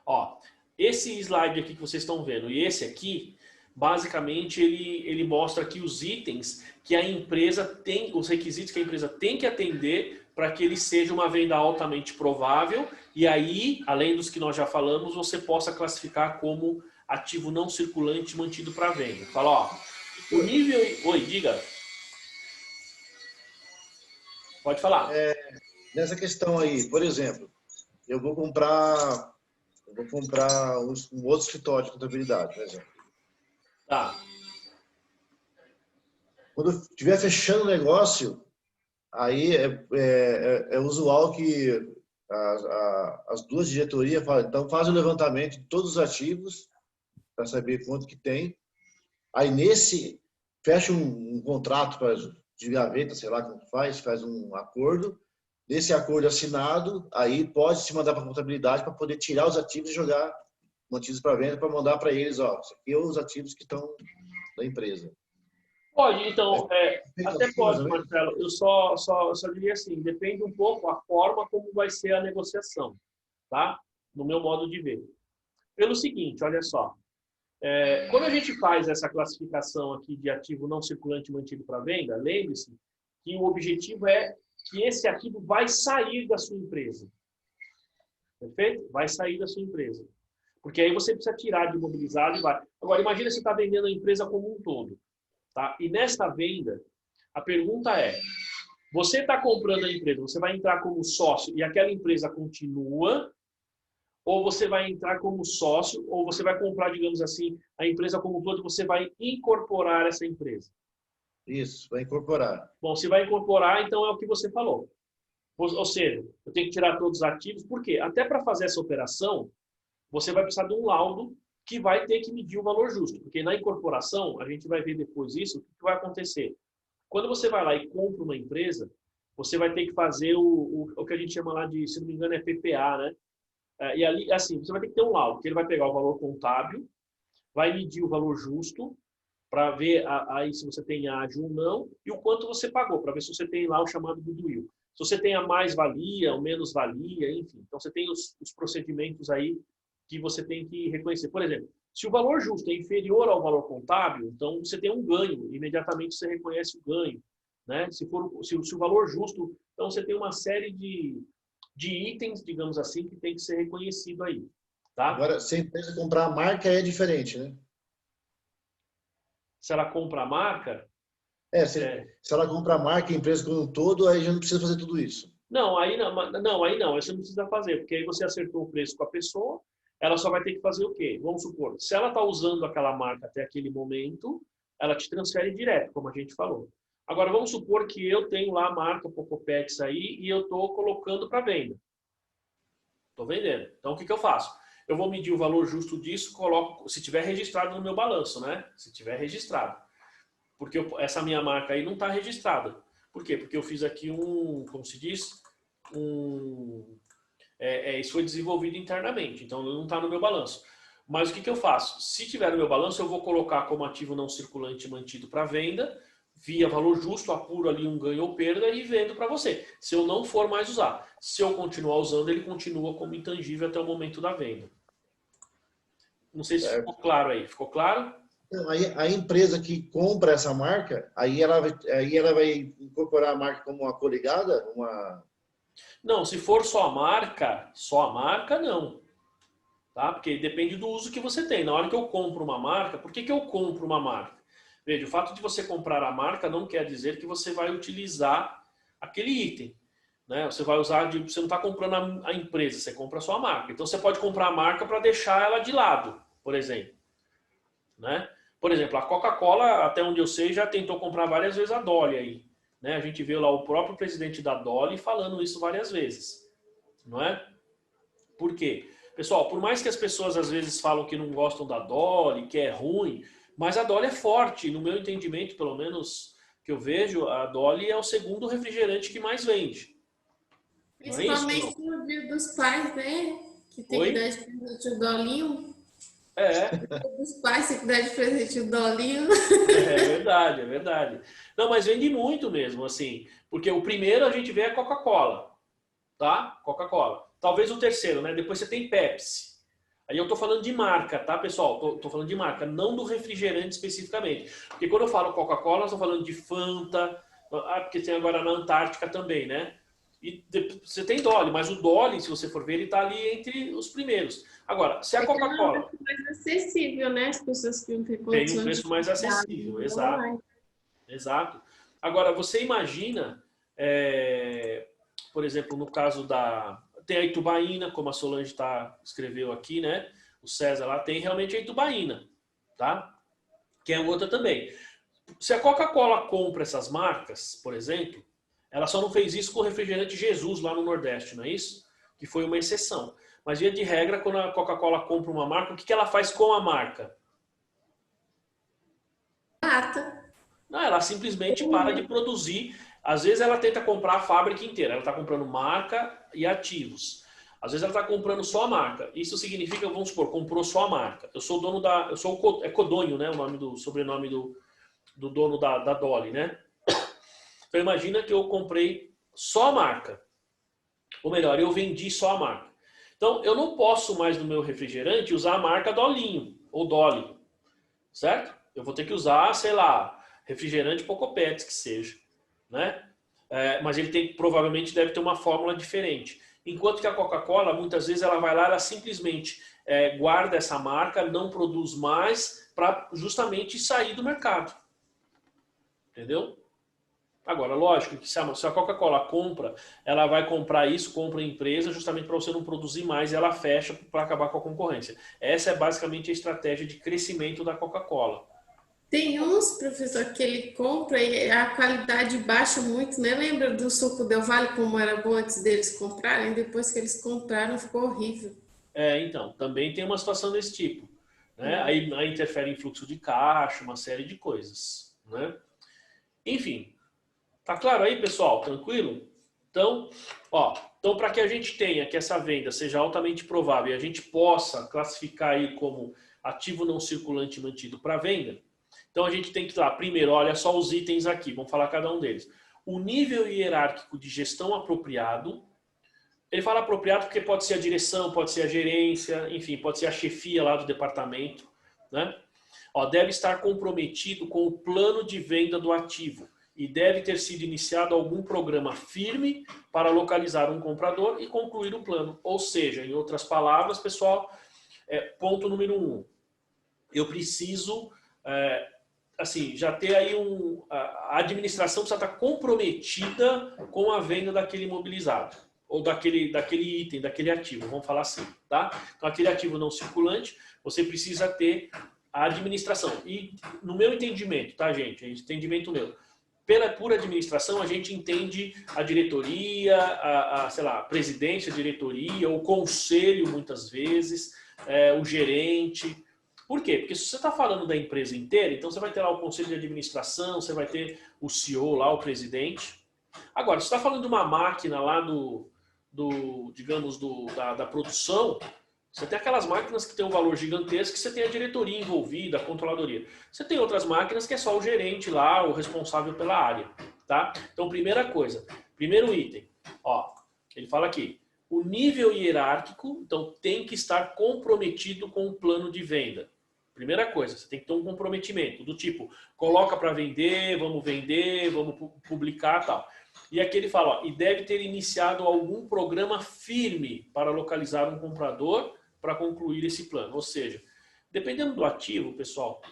Ó, esse slide aqui que vocês estão vendo e esse aqui, basicamente, ele mostra aqui os itens que a empresa tem, os requisitos que a empresa tem que atender para que ele seja uma venda altamente provável. E aí, além dos que nós já falamos, você possa classificar como ativo não circulante mantido para venda. Fala, ó, o nível... Oi, diga. Pode falar. Nessa questão aí, por exemplo, eu vou comprar um outro escritório de contabilidade, por exemplo. Tá. Quando eu estiver fechando o negócio, aí é usual que as duas diretorias falem, então faz o levantamento de todos os ativos para saber quanto que tem. Aí fecha um contrato de gaveta, sei lá como faz um acordo. Desse acordo assinado, aí pode se mandar para a contabilidade para poder tirar os ativos e jogar mantidos para venda, para mandar para eles, ó, isso aqui é os ativos que estão da empresa. Pode, então, até pode, Marcelo. Eu só diria assim, depende um pouco a forma como vai ser a negociação, tá? No meu modo de ver. Pelo seguinte, olha só. Quando a gente faz essa classificação aqui de ativo não circulante mantido para venda, lembre-se que o objetivo é que esse ativo vai sair da sua empresa. Perfeito? Vai sair da sua empresa. Porque aí você precisa tirar de imobilizado e vai. Agora, imagina você está vendendo a empresa como um todo. Tá? E nesta venda, a pergunta é, você está comprando a empresa, você vai entrar como sócio e aquela empresa continua, ou você vai entrar como sócio, ou você vai comprar, digamos assim, a empresa como um todo e você vai incorporar essa empresa? Isso, vai incorporar. Bom, se vai incorporar, então é o que você falou. Ou seja, eu tenho que tirar todos os ativos, por quê? Até para fazer essa operação, você vai precisar de um laudo que vai ter que medir o valor justo. Porque na incorporação, a gente vai ver depois isso, o que vai acontecer? Quando você vai lá e compra uma empresa, você vai ter que fazer o que a gente chama lá de, se não me engano, é PPA, né? E ali, assim, você vai ter que ter um laudo, que ele vai pegar o valor contábil, vai medir o valor justo, para ver aí se você tem ágio ou não, e o quanto você pagou, para ver se você tem lá o chamado goodwill. Se você tem a mais-valia, ou menos-valia, enfim. Então, você tem os procedimentos aí que você tem que reconhecer. Por exemplo, se o valor justo é inferior ao valor contábil, então você tem um ganho, imediatamente você reconhece o ganho. Né? Se o valor justo, então você tem uma série de itens, digamos assim, que tem que ser reconhecido aí. Tá? Agora, se a empresa comprar a marca, é diferente, né? Se ela compra a marca... Se ela compra a marca, a empresa como um todo, aí já não precisa fazer tudo isso. Não, aí não, você não precisa fazer, porque aí você acertou o preço com a pessoa, ela só vai ter que fazer o quê? Vamos supor, se ela está usando aquela marca até aquele momento, ela te transfere direto, como a gente falou. Agora, vamos supor que eu tenho lá a marca Pocopets aí e eu estou colocando para venda. Estou vendendo. Então, o que eu faço? Eu vou medir o valor justo disso, coloco, se tiver registrado no meu balanço, né? Se tiver registrado. Porque essa minha marca aí não está registrada. Por quê? Porque eu fiz aqui como se diz, isso foi desenvolvido internamente, então não está no meu balanço. Mas o que eu faço? Se tiver no meu balanço, eu vou colocar como ativo não circulante mantido para venda, via valor justo, apuro ali um ganho ou perda e vendo para você. Se eu não for mais usar. Se eu continuar usando, ele continua como intangível até o momento da venda. Não sei se ficou claro aí. Ficou claro? Então, a empresa que compra essa marca, aí ela vai incorporar a marca como uma coligada? Não, se for só a marca não. Tá? Porque depende do uso que você tem. Na hora que eu compro uma marca, por que eu compro uma marca? Veja, o fato de você comprar a marca não quer dizer que você vai utilizar aquele item. Né? Você vai usar, você não está comprando a empresa, você compra só a marca. Então você pode comprar a marca para deixar ela de lado, por exemplo. Né? Por exemplo, a Coca-Cola, até onde eu sei, já tentou comprar várias vezes a Dolly aí. Né? A gente viu lá o próprio presidente da Dolly falando isso várias vezes. Não é? Por quê? Pessoal, por mais que as pessoas às vezes falam que não gostam da Dolly, que é ruim, mas a Dolly é forte. No meu entendimento, pelo menos que eu vejo, a Dolly é o segundo refrigerante que mais vende. Principalmente no Dia dos Pais, né? Que tem que dar de presente o dolinho. Os pais têm que dar de presente o dolinho. É verdade, é verdade. Não, mas vende muito mesmo, assim. Porque o primeiro a gente vê a Coca-Cola, tá? Coca-Cola. Talvez o terceiro, né? Depois você tem Pepsi. Aí eu tô falando de marca, tá, pessoal? Tô falando de marca, não do refrigerante especificamente. Porque quando eu falo Coca-Cola, eu tô falando de Fanta, porque tem agora na Antártica também, né? E você tem Dolly, mas o Dolly, se você for ver, ele tá ali entre os primeiros. Agora, se a Coca-Cola... É um preço mais acessível, né? As pessoas que não têm condições. Tem um preço mais acessível, exato. Exato. Agora, você imagina, por exemplo, no caso tem a Itubaína, como a Solange escreveu aqui, né? O César lá tem realmente a Itubaína, tá? Que é outra também. Se a Coca-Cola compra essas marcas, por exemplo, ela só não fez isso com o refrigerante Jesus lá no Nordeste, não é isso? Que foi uma exceção. Mas, via de regra, quando a Coca-Cola compra uma marca, o que ela faz com a marca? Mata. Não, ela simplesmente para de produzir. Às vezes ela tenta comprar a fábrica inteira. Ela está comprando marca e ativos. Às vezes ela está comprando só a marca. Isso significa, vamos supor, comprou só a marca. Eu sou dono é Codonho, né? O sobrenome do dono da Dolly, né? Então imagina que eu comprei só a marca. Ou melhor, eu vendi só a marca. Então eu não posso mais no meu refrigerante usar a marca Dolinho ou Dolly. Certo? Eu vou ter que usar, sei lá, refrigerante Pocopets que seja, né? Mas ele provavelmente deve ter uma fórmula diferente. Enquanto que a Coca-Cola, muitas vezes, ela vai lá, ela simplesmente guarda essa marca, não produz mais, para justamente sair do mercado. Entendeu? Agora, lógico que se a Coca-Cola compra, ela vai comprar isso, compra a empresa, justamente para você não produzir mais e ela fecha para acabar com a concorrência. Essa é basicamente a estratégia de crescimento da Coca-Cola. Tem uns, professor, que ele compra e a qualidade baixa muito, né? Lembra do suco Del Valle, como era bom antes deles comprarem? Depois que eles compraram, ficou horrível. Então, também tem uma situação desse tipo. Né? Aí interfere em fluxo de caixa, uma série de coisas. Né? Enfim, tá claro aí, pessoal? Tranquilo? Então, para que a gente tenha que essa venda seja altamente provável e a gente possa classificar aí como ativo não circulante mantido para venda, então a gente tem que lá, primeiro, olha só os itens aqui, vamos falar cada um deles. O nível hierárquico de gestão apropriado, ele fala apropriado porque pode ser a direção, pode ser a gerência, enfim, pode ser a chefia lá do departamento, né? Deve estar comprometido com o plano de venda do ativo e deve ter sido iniciado algum programa firme para localizar um comprador e concluir o plano. Ou seja, em outras palavras, pessoal, ponto número 1. Eu preciso, já ter aí a administração precisa estar comprometida com a venda daquele imobilizado ou daquele item, daquele ativo, vamos falar assim, tá? Então, aquele ativo não circulante, você precisa ter a administração. E no meu entendimento, tá, gente? Entendimento meu. Por administração, a gente entende a diretoria, sei lá, a presidência, a diretoria, o conselho, muitas vezes, o gerente. Por quê? Porque se você está falando da empresa inteira, então você vai ter lá o conselho de administração, você vai ter o CEO lá, o presidente. Agora, se você está falando de uma máquina lá digamos, da produção, você tem aquelas máquinas que têm um valor gigantesco, que você tem a diretoria envolvida, a controladoria. Você tem outras máquinas que é só o gerente lá, o responsável pela área, tá? Então, primeira coisa, primeiro item, ó, ele fala aqui, o nível hierárquico, então, tem que estar comprometido com o plano de venda. Primeira coisa, você tem que ter um comprometimento, do tipo, coloca para vender, vamos publicar e tal. E aqui ele fala, ó, e deve ter iniciado algum programa firme para localizar um comprador para concluir esse plano. Ou seja, dependendo do ativo, pessoal,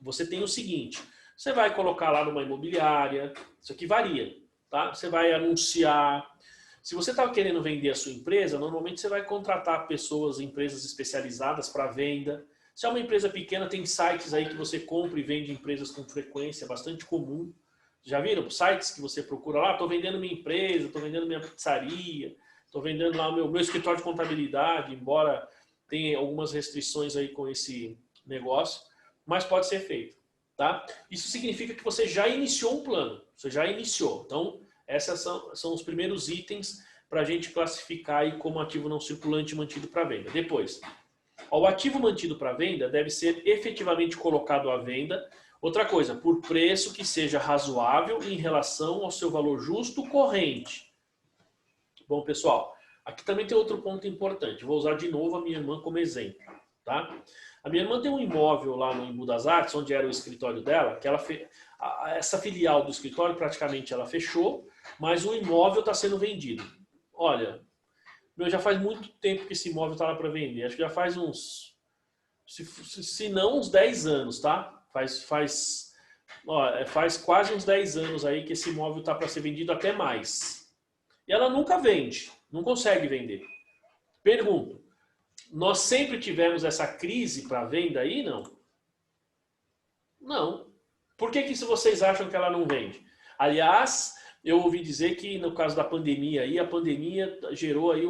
você tem o seguinte, você vai colocar lá numa imobiliária, isso aqui varia, tá? Você vai anunciar. Se você está querendo vender a sua empresa, normalmente você vai contratar pessoas, empresas especializadas para venda. Se é uma empresa pequena, tem sites aí que você compra e vende empresas com frequência, bastante comum. Já viram sites que você procura lá? Estou vendendo minha empresa, estou vendendo minha pizzaria, estou vendendo lá o meu escritório de contabilidade, embora tenha algumas restrições aí com esse negócio, mas pode ser feito, tá? Isso significa que você já iniciou um plano, você já iniciou. Então, esses são os primeiros itens para a gente classificar aí como ativo não circulante mantido para venda. Depois, o ativo mantido para venda deve ser efetivamente colocado à venda. Outra coisa, por preço que seja razoável em relação ao seu valor justo corrente. Bom, pessoal, aqui também tem outro ponto importante. Vou usar de novo a minha irmã como exemplo, tá? A minha irmã tem um imóvel lá no Embu das Artes, onde era o escritório dela, que essa filial do escritório praticamente ela fechou, mas o imóvel está sendo vendido. Olha, já faz muito tempo que esse imóvel está lá para vender. Acho que já faz se não uns 10 anos, tá? Faz quase uns 10 anos aí que esse imóvel está para ser vendido, até mais. E ela nunca vende, não consegue vender. Pergunto, nós sempre tivemos essa crise para venda aí, não? Não. Por que vocês acham que ela não vende? Aliás, eu ouvi dizer que no caso da pandemia aí, a pandemia gerou aí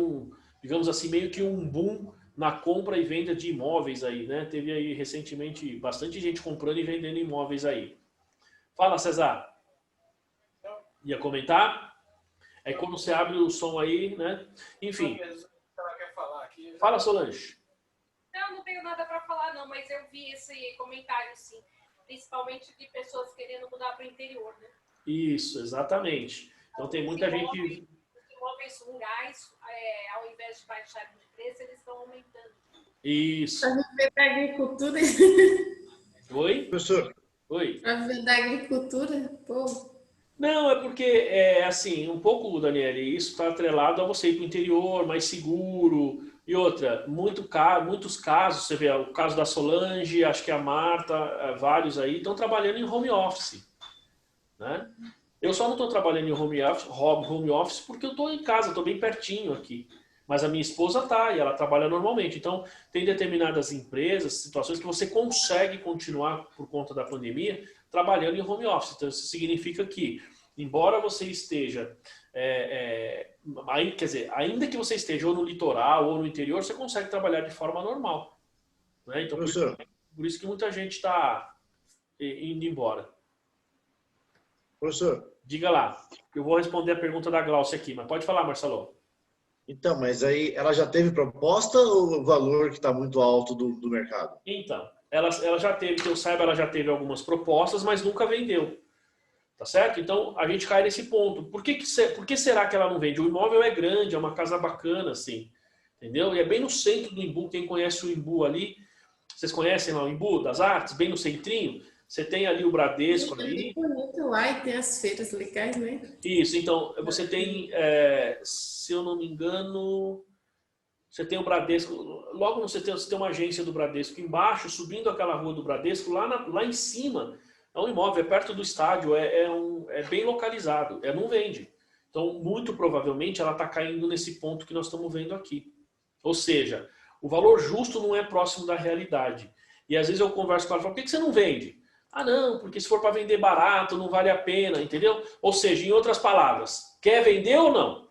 digamos assim, meio que um boom na compra e venda de imóveis aí, né? Teve aí recentemente bastante gente comprando e vendendo imóveis aí. Fala, César. Ia comentar? É quando você abre o som aí, né? Enfim. Ela quer falar aqui. Fala, Solange. Não tenho nada para falar não, mas eu vi esse comentário sim, principalmente de pessoas querendo mudar para o interior, né? Isso, exatamente. Então tem muita gente... Imóveis rurais, ao invés de baixarem de preço, eles estão aumentando. Isso. Para viver da agricultura. Oi? Professor. Oi. Para viver da agricultura, pô. Não, é porque, assim, um pouco, Daniela, isso está atrelado a você ir para o interior, mais seguro. E outra, muitos casos, você vê o caso da Solange, acho que a Marta, vários aí, estão trabalhando em home office, né? Eu só não estou trabalhando em home office porque eu estou em casa, estou bem pertinho aqui. Mas a minha esposa está e ela trabalha normalmente. Então, tem determinadas empresas, situações que você consegue continuar por conta da pandemia trabalhando em home office. Então, isso significa que, embora você esteja... quer dizer, ainda que você esteja ou no litoral ou no interior, você consegue trabalhar de forma normal. Né? Então, por isso que muita gente está indo embora. Professor. Diga lá. Eu vou responder a pergunta da Glaucia aqui, mas pode falar, Marcelo. Então, mas aí ela já teve proposta ou o valor que está muito alto do mercado? Então, ela já teve, que eu saiba, ela já teve algumas propostas, mas nunca vendeu. Tá certo? Então, a gente cai nesse ponto. Por que será que ela não vende? O imóvel é grande, é uma casa bacana, assim. Entendeu? E é bem no centro do Embu. Quem conhece o Embu ali, vocês conhecem lá o Embu das Artes? Bem no centrinho. Você tem ali o Bradesco ali. É bonito lá e tem as feiras legais, né? Isso, então, você tem, se eu não me engano, você tem o Bradesco, logo você tem uma agência do Bradesco embaixo, subindo aquela rua do Bradesco, lá em cima, é um imóvel, é perto do estádio, é bem localizado, não vende. Então, muito provavelmente, ela está caindo nesse ponto que nós estamos vendo aqui. Ou seja, o valor justo não é próximo da realidade. E às vezes eu converso com ela e falo, por que você não vende? Ah, não, porque se for para vender barato, não vale a pena, entendeu? Ou seja, em outras palavras, quer vender ou não?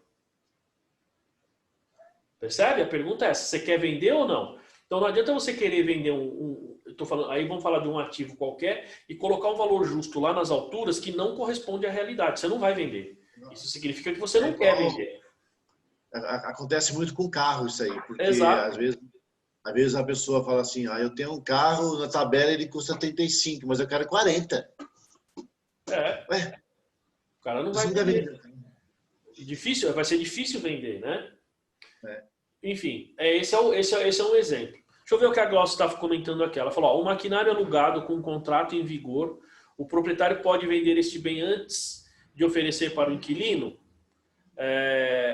Percebe? A pergunta é essa, você quer vender ou não? Então não adianta você querer vender eu tô falando, aí vamos falar de um ativo qualquer e colocar um valor justo lá nas alturas que não corresponde à realidade. Você não vai vender. Isso significa que você não quer vender. Acontece muito com carro isso aí, porque Exato. às vezes a pessoa fala assim, eu tenho um carro, na tabela ele custa 35, mas eu quero 40. Ué? O cara não vai vender. Difícil, vai ser difícil vender, né? Enfim, esse é um exemplo. Deixa eu ver o que a Glaucia estava comentando aqui. Ela falou, o maquinário alugado com um contrato em vigor, o proprietário pode vender este bem antes de oferecer para o inquilino?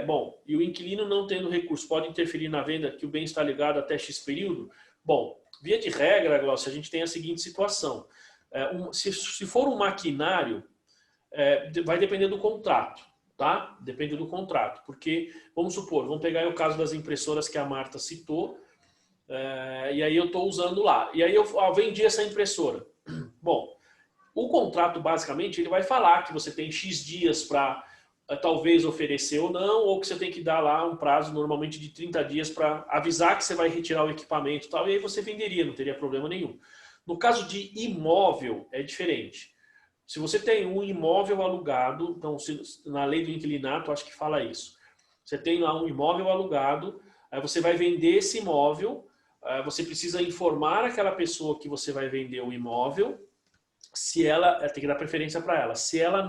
Bom, e o inquilino não tendo recurso pode interferir na venda que o bem está ligado até X período? Bom, via de regra, Glaucia, a gente tem a seguinte situação. Se for um maquinário, vai depender do contrato, tá? Depende do contrato, porque, vamos supor, vamos pegar aí o caso das impressoras que a Marta citou, e aí eu estou usando lá. E aí eu vendi essa impressora. Bom, o contrato, basicamente, ele vai falar que você tem X dias para talvez oferecer ou não, ou que você tem que dar lá um prazo normalmente de 30 dias para avisar que você vai retirar o equipamento e tal, e aí você venderia, não teria problema nenhum. No caso de imóvel, é diferente. Se você tem um imóvel alugado, então na lei do inquilinato acho que fala isso. Você tem lá um imóvel alugado, aí você vai vender esse imóvel, você precisa informar aquela pessoa que você vai vender o imóvel, se ela tem que dar preferência para ela. Se ela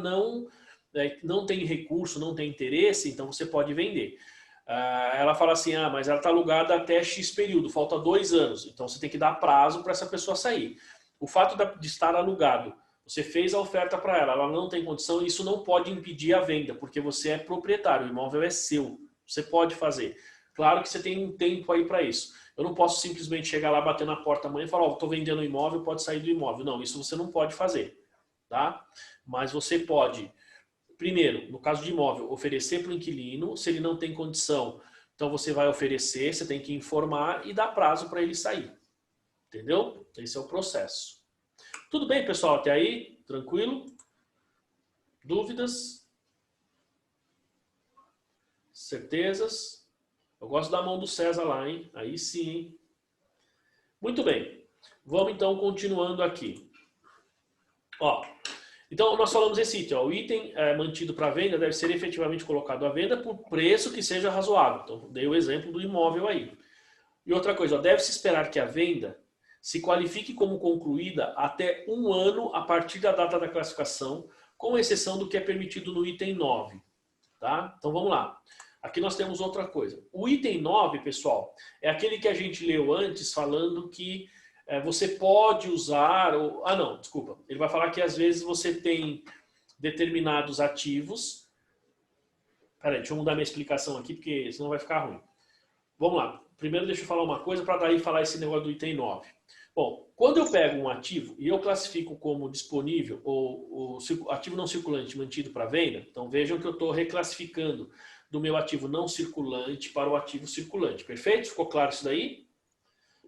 não tem recurso, não tem interesse, então você pode vender. Ela fala assim, mas ela está alugada até X período, falta 2 anos, então você tem que dar prazo para essa pessoa sair. O fato de estar alugado, você fez a oferta para ela não tem condição, isso não pode impedir a venda, porque você é proprietário, o imóvel é seu, você pode fazer. Claro que você tem um tempo aí para isso. Eu não posso simplesmente chegar lá, bater na porta amanhã e falar, estou vendendo o imóvel, pode sair do imóvel. Não, isso você não pode fazer, tá? Mas você pode, primeiro, no caso de imóvel, oferecer para o inquilino, se ele não tem condição, então você vai oferecer, você tem que informar e dar prazo para ele sair. Entendeu? Esse é o processo. Tudo bem, pessoal? Até aí? Tranquilo? Dúvidas? Certezas? Eu gosto da mão do César lá, hein? Aí sim, hein? Muito bem. Vamos então continuando aqui. Então nós falamos esse item. O item mantido para venda deve ser efetivamente colocado à venda por preço que seja razoável. Então dei o exemplo do imóvel aí. E outra coisa, deve-se esperar que a venda se qualifique como concluída até 1 ano a partir da data da classificação, com exceção do que é permitido no item 9. Tá? Então vamos lá. Aqui nós temos outra coisa. O item 9, pessoal, é aquele que a gente leu antes falando que você pode usar... não, desculpa. Ele vai falar que às vezes você tem determinados ativos... Peraí, deixa eu mudar minha explicação aqui, porque senão vai ficar ruim. Vamos lá. Primeiro deixa eu falar uma coisa para daí falar esse negócio do item 9. Bom, quando eu pego um ativo e eu classifico como disponível ou ativo não circulante mantido para venda, então vejam que eu estou reclassificando do meu ativo não circulante para o ativo circulante. Perfeito? Ficou claro isso daí?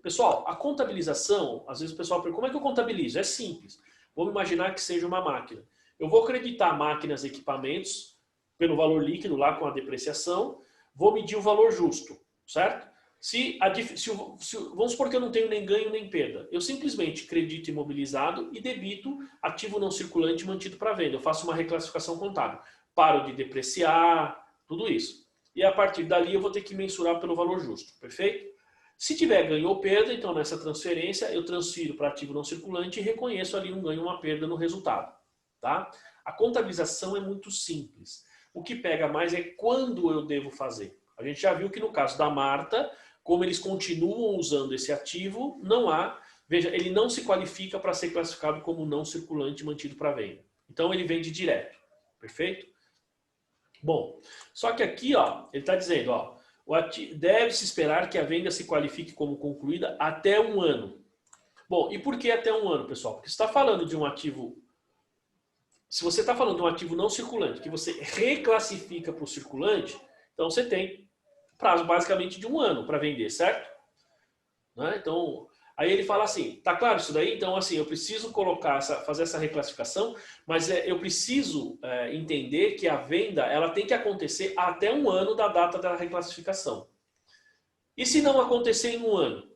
Pessoal, a contabilização, às vezes o pessoal pergunta, como é que eu contabilizo? É simples. Vamos imaginar que seja uma máquina. Eu vou acreditar máquinas e equipamentos pelo valor líquido lá com a depreciação, vou medir o valor justo, certo? Vamos supor que eu não tenho nem ganho nem perda. Eu simplesmente credito imobilizado e debito ativo não circulante mantido para venda. Eu faço uma reclassificação contábil. Paro de depreciar, tudo isso. E a partir dali eu vou ter que mensurar pelo valor justo, perfeito? Se tiver ganho ou perda, então nessa transferência eu transfiro para ativo não circulante e reconheço ali um ganho ou uma perda no resultado. Tá? A contabilização é muito simples. O que pega mais é quando eu devo fazer. A gente já viu que no caso da Marta, como eles continuam usando esse ativo, não há... Veja, ele não se qualifica para ser classificado como não circulante mantido para venda. Então ele vende direto. Perfeito? Bom, só que aqui ele está dizendo, deve-se esperar que a venda se qualifique como concluída até 1 ano. Bom, e por que até 1 ano, pessoal? Porque você está falando de um ativo se você está falando de um ativo não circulante, que você reclassifica para o circulante, então você tem prazo basicamente de 1 ano para vender, certo? Né? Então, aí ele fala assim, tá claro isso daí? Então, assim, eu preciso fazer essa reclassificação, mas eu preciso entender que a venda ela tem que acontecer até 1 ano da data da reclassificação. E se não acontecer em 1 ano?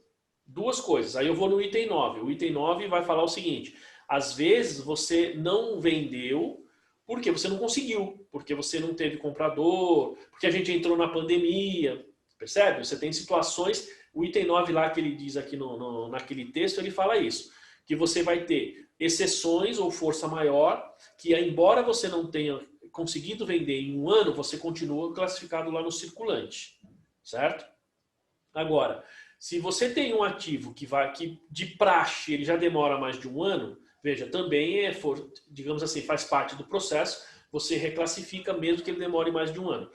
2 coisas. Aí eu vou no item 9. O item 9 vai falar o seguinte, às vezes você não vendeu porque você não conseguiu, porque você não teve comprador, porque a gente entrou na pandemia, percebe? Você tem situações, o item 9 lá que ele diz aqui naquele texto, ele fala isso, que você vai ter exceções ou força maior, que embora você não tenha conseguido vender em 1 ano, você continua classificado lá no circulante, certo? Agora, se você tem um ativo que de praxe ele já demora mais de 1 ano, veja, também digamos assim, faz parte do processo, você reclassifica mesmo que ele demore mais de 1 ano.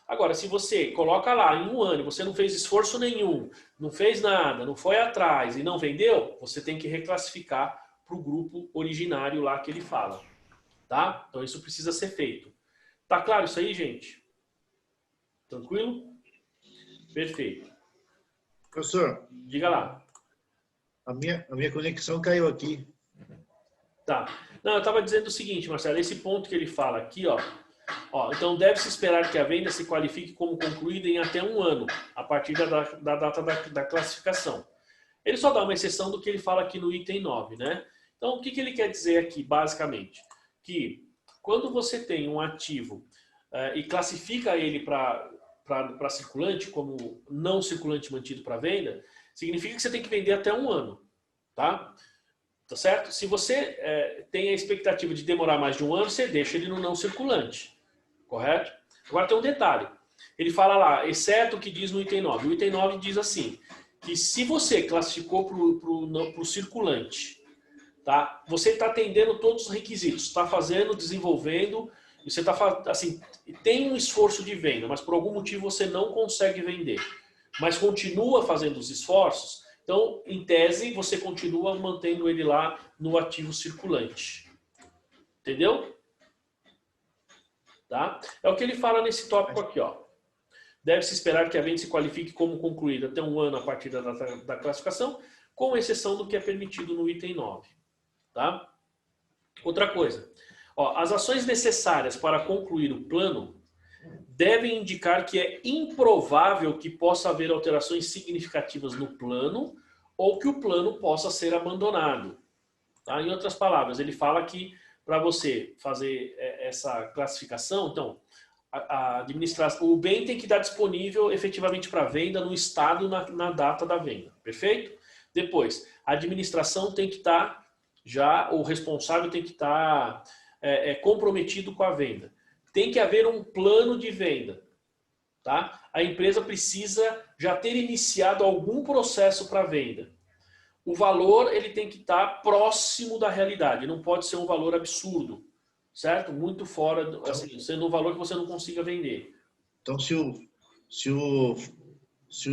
Agora, se você coloca lá em 1 ano, você não fez esforço nenhum, não fez nada, não foi atrás e não vendeu, você tem que reclassificar para o grupo originário lá que ele fala, tá? Então isso precisa ser feito. Tá claro isso aí, gente? Tranquilo? Perfeito. Professor, diga lá. A minha conexão caiu aqui. Tá. Não, eu estava dizendo o seguinte, Marcelo, esse ponto que ele fala aqui, ó, então deve-se esperar que a venda se qualifique como concluída em até 1 ano, a partir da data da classificação. Ele só dá uma exceção do que ele fala aqui no item 9, né? Então, o que ele quer dizer aqui, basicamente? Que quando você tem um ativo e classifica ele para circulante, como não circulante mantido para venda, significa que você tem que vender até 1 ano, tá? Tá certo? Se você tem a expectativa de demorar mais de 1 ano, você deixa ele no não circulante, correto? Agora tem um detalhe, ele fala lá, exceto o que diz no item 9. O item 9 diz assim, que se você classificou para o circulante, tá? Você está atendendo todos os requisitos, está fazendo, desenvolvendo, e você está assim, tem um esforço de venda, mas por algum motivo você não consegue vender, mas continua fazendo os esforços, então, em tese, você continua mantendo ele lá no ativo circulante. Entendeu? Tá? É o que ele fala nesse tópico aqui, ó. Deve-se esperar que a venda se qualifique como concluída até 1 ano a partir da classificação, com exceção do que é permitido no item 9. Tá? Outra coisa. Ó, as ações necessárias para concluir o plano devem indicar que é improvável que possa haver alterações significativas no plano ou que o plano possa ser abandonado. Tá? Em outras palavras, ele fala que para você fazer essa classificação, então, o bem tem que estar disponível efetivamente para venda no estado na data da venda. Perfeito? Depois, a administração tem que estar o responsável tem que estar comprometido com a venda. Tem que haver um plano de venda. Tá? A empresa precisa já ter iniciado algum processo para venda. O valor ele tem que estar próximo da realidade, não pode ser um valor absurdo, certo? Muito fora, assim, sendo um valor que você não consiga vender. Então, se o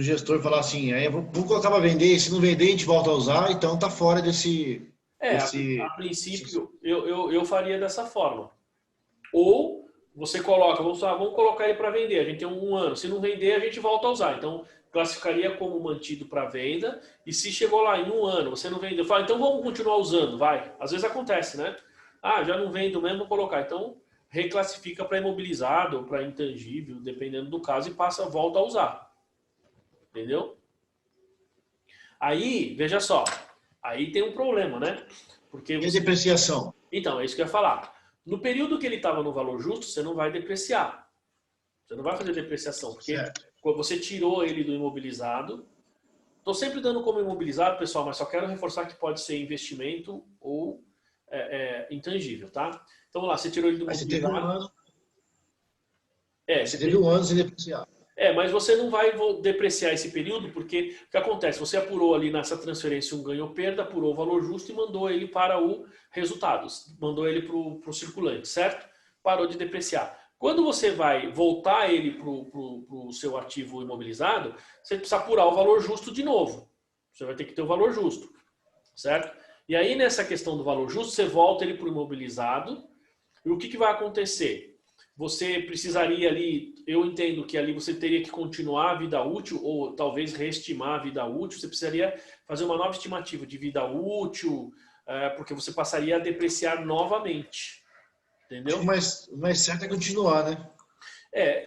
gestor falar assim, vamos colocar para vender, se não vender a gente volta a usar, então tá fora desse... A princípio, eu faria dessa forma. Ou você coloca, vamos colocar ele para vender, a gente tem 1 ano, se não vender a gente volta a usar, então classificaria como mantido para venda, e se chegou lá em 1 ano, você não vendeu, fala, então vamos continuar usando, vai. Às vezes acontece, né? Já não vendo mesmo, vou colocar. Então, reclassifica para imobilizado ou para intangível, dependendo do caso, e volta a usar. Entendeu? Aí, veja só, aí tem um problema, né? Porque e a depreciação? Então, é isso que eu ia falar. No período que ele estava no valor justo, você não vai depreciar. Você não vai fazer depreciação, porque você tirou ele do imobilizado. Estou sempre dando como imobilizado, pessoal, mas só quero reforçar que pode ser investimento ou intangível, tá? Então, vamos lá, você tirou ele do imobilizado. Você teve 1 ano sem depreciar. Mas você não vai depreciar esse período, porque o que acontece? Você apurou ali nessa transferência um ganho ou perda, apurou o valor justo e mandou ele para o resultado, mandou ele para o circulante, certo? Parou de depreciar. Quando você vai voltar ele para o seu ativo imobilizado, você precisa apurar o valor justo de novo. Você vai ter que ter o valor justo, certo? E aí nessa questão do valor justo, você volta ele para o imobilizado, E o que vai acontecer? Você precisaria ali, eu entendo que ali você teria que continuar a vida útil ou talvez reestimar a vida útil. Você precisaria fazer uma nova estimativa de vida útil, porque você passaria a depreciar novamente. Entendeu? O mais certo é continuar, né?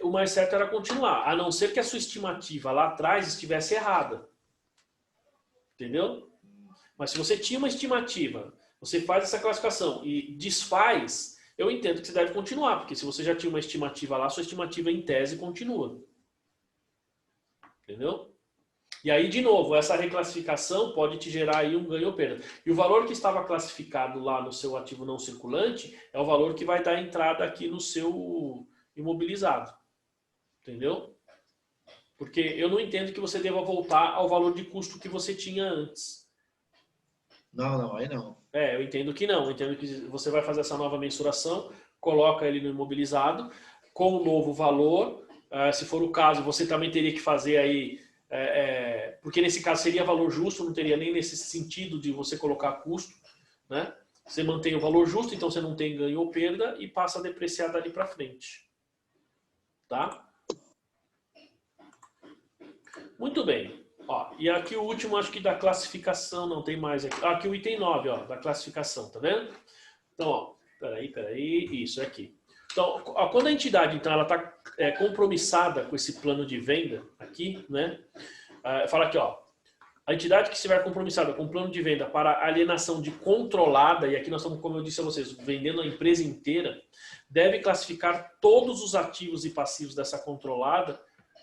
O mais certo era continuar, a não ser que a sua estimativa lá atrás estivesse errada. Entendeu? Mas se você tinha uma estimativa, você faz essa classificação e desfaz, eu entendo que você deve continuar, porque se você já tinha uma estimativa lá, sua estimativa em tese continua. Entendeu? E aí, de novo, essa reclassificação pode te gerar aí um ganho ou perda. E o valor que estava classificado lá no seu ativo não circulante é o valor que vai dar entrada aqui no seu imobilizado. Entendeu? Porque eu não entendo que você deva voltar ao valor de custo que você tinha antes. Não, aí não. Eu entendo que não. Eu entendo que você vai fazer essa nova mensuração, coloca ele no imobilizado, com o novo valor. Se for o caso, você também teria que fazer aí... porque nesse caso seria valor justo, não teria nem nesse sentido de você colocar custo, né? Você mantém o valor justo, então você não tem ganho ou perda e passa a depreciar dali para frente. Tá? Muito bem. Ó, e aqui o último, acho que da classificação, não tem mais aqui. Aqui o item 9, ó, da classificação, tá vendo? Então, ó, peraí, isso aqui. Então, ó, quando a entidade, então, ela está compromissada com esse plano de venda aqui, né? Fala aqui, ó, a entidade que estiver compromissada com o plano de venda para alienação de controlada, e aqui nós estamos, como eu disse a vocês, vendendo a empresa inteira, deve classificar todos os ativos e passivos dessa controlada.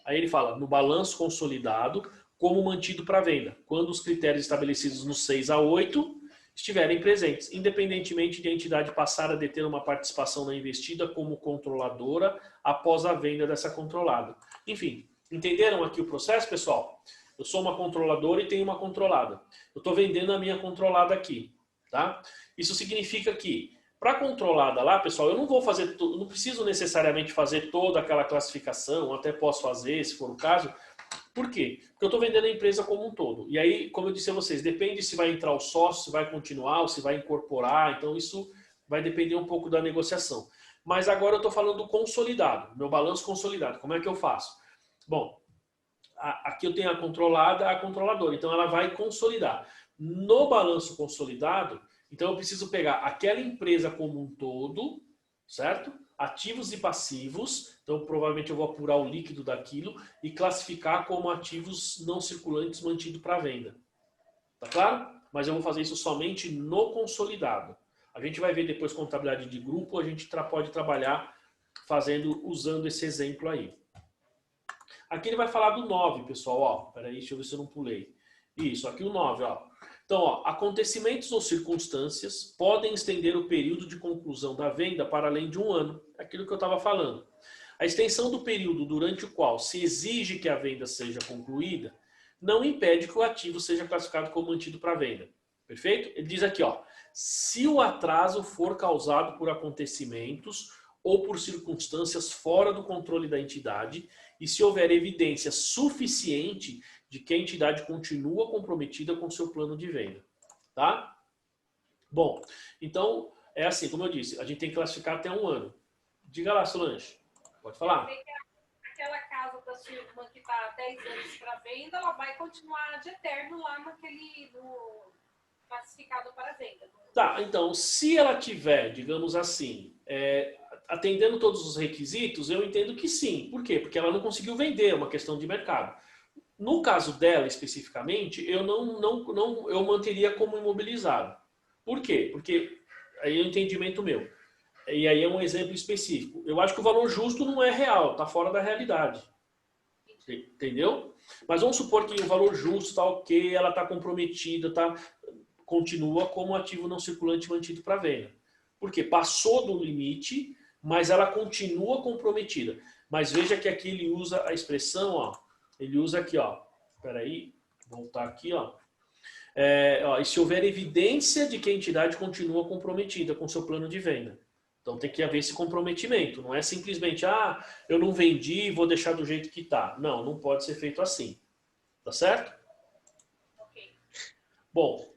Aí ele fala, no balanço consolidado, como mantido para venda, quando os critérios estabelecidos no 6 a 8 estiverem presentes, independentemente de a entidade passar a deter uma participação na investida como controladora após a venda dessa controlada. Enfim, entenderam aqui o processo, pessoal? Eu sou uma controladora e tenho uma controlada. Eu estou vendendo a minha controlada aqui, tá? Isso significa que, para a controlada lá, pessoal, eu não vou fazer, não preciso necessariamente fazer toda aquela classificação, até posso fazer, se for o caso. Por quê? Porque eu estou vendendo a empresa como um todo. E aí, como eu disse a vocês, depende se vai entrar o sócio, se vai continuar, ou se vai incorporar. Então, isso vai depender um pouco da negociação. Mas agora eu estou falando do consolidado, meu balanço consolidado. Como é que eu faço? Bom, aqui eu tenho a controlada, a controladora. Então, ela vai consolidar. No balanço consolidado, então eu preciso pegar aquela empresa como um todo, certo? Ativos e passivos, então provavelmente eu vou apurar o líquido daquilo e classificar como ativos não circulantes mantido para venda. Tá claro? Mas eu vou fazer isso somente no consolidado. A gente vai ver depois contabilidade de grupo, a gente pode trabalhar usando esse exemplo aí. Aqui ele vai falar do 9, pessoal, ó. Peraí, deixa eu ver se eu não pulei. Isso, aqui o 9, ó. Então, ó, acontecimentos ou circunstâncias podem estender o período de conclusão da venda para além de um ano. Aquilo que eu estava falando. A extensão do período durante o qual se exige que a venda seja concluída não impede que o ativo seja classificado como mantido para venda. Perfeito? Ele diz aqui, ó, se o atraso for causado por acontecimentos ou por circunstâncias fora do controle da entidade e se houver evidência suficiente de que a entidade continua comprometida com seu plano de venda, tá? Bom, então, é assim, como eu disse, a gente tem que classificar até um ano. Diga lá, Solange, pode falar. Aquela casa da sua irmã que está há 10 anos para venda, ela vai continuar de eterno lá no classificado para venda. Tá, então, se ela tiver, digamos assim, atendendo todos os requisitos, eu entendo que sim. Por quê? Porque ela não conseguiu vender, é uma questão de mercado. No caso dela, especificamente, eu eu manteria como imobilizado. Por quê? Porque aí é um entendimento meu. E aí é um exemplo específico. Eu acho que o valor justo não é real, está fora da realidade. Entendeu? Mas vamos supor que o valor justo está ok, ela está comprometida, continua como ativo não circulante mantido para venda. Porque passou do limite, mas ela continua comprometida. Mas veja que aqui ele usa a expressão, ó, ele usa aqui, ó, peraí, voltar aqui, ó, e se houver evidência de que a entidade continua comprometida com seu plano de venda. Então tem que haver esse comprometimento, não é simplesmente, eu não vendi, vou deixar do jeito que está. Não, não pode ser feito assim. Tá certo? Ok. Bom,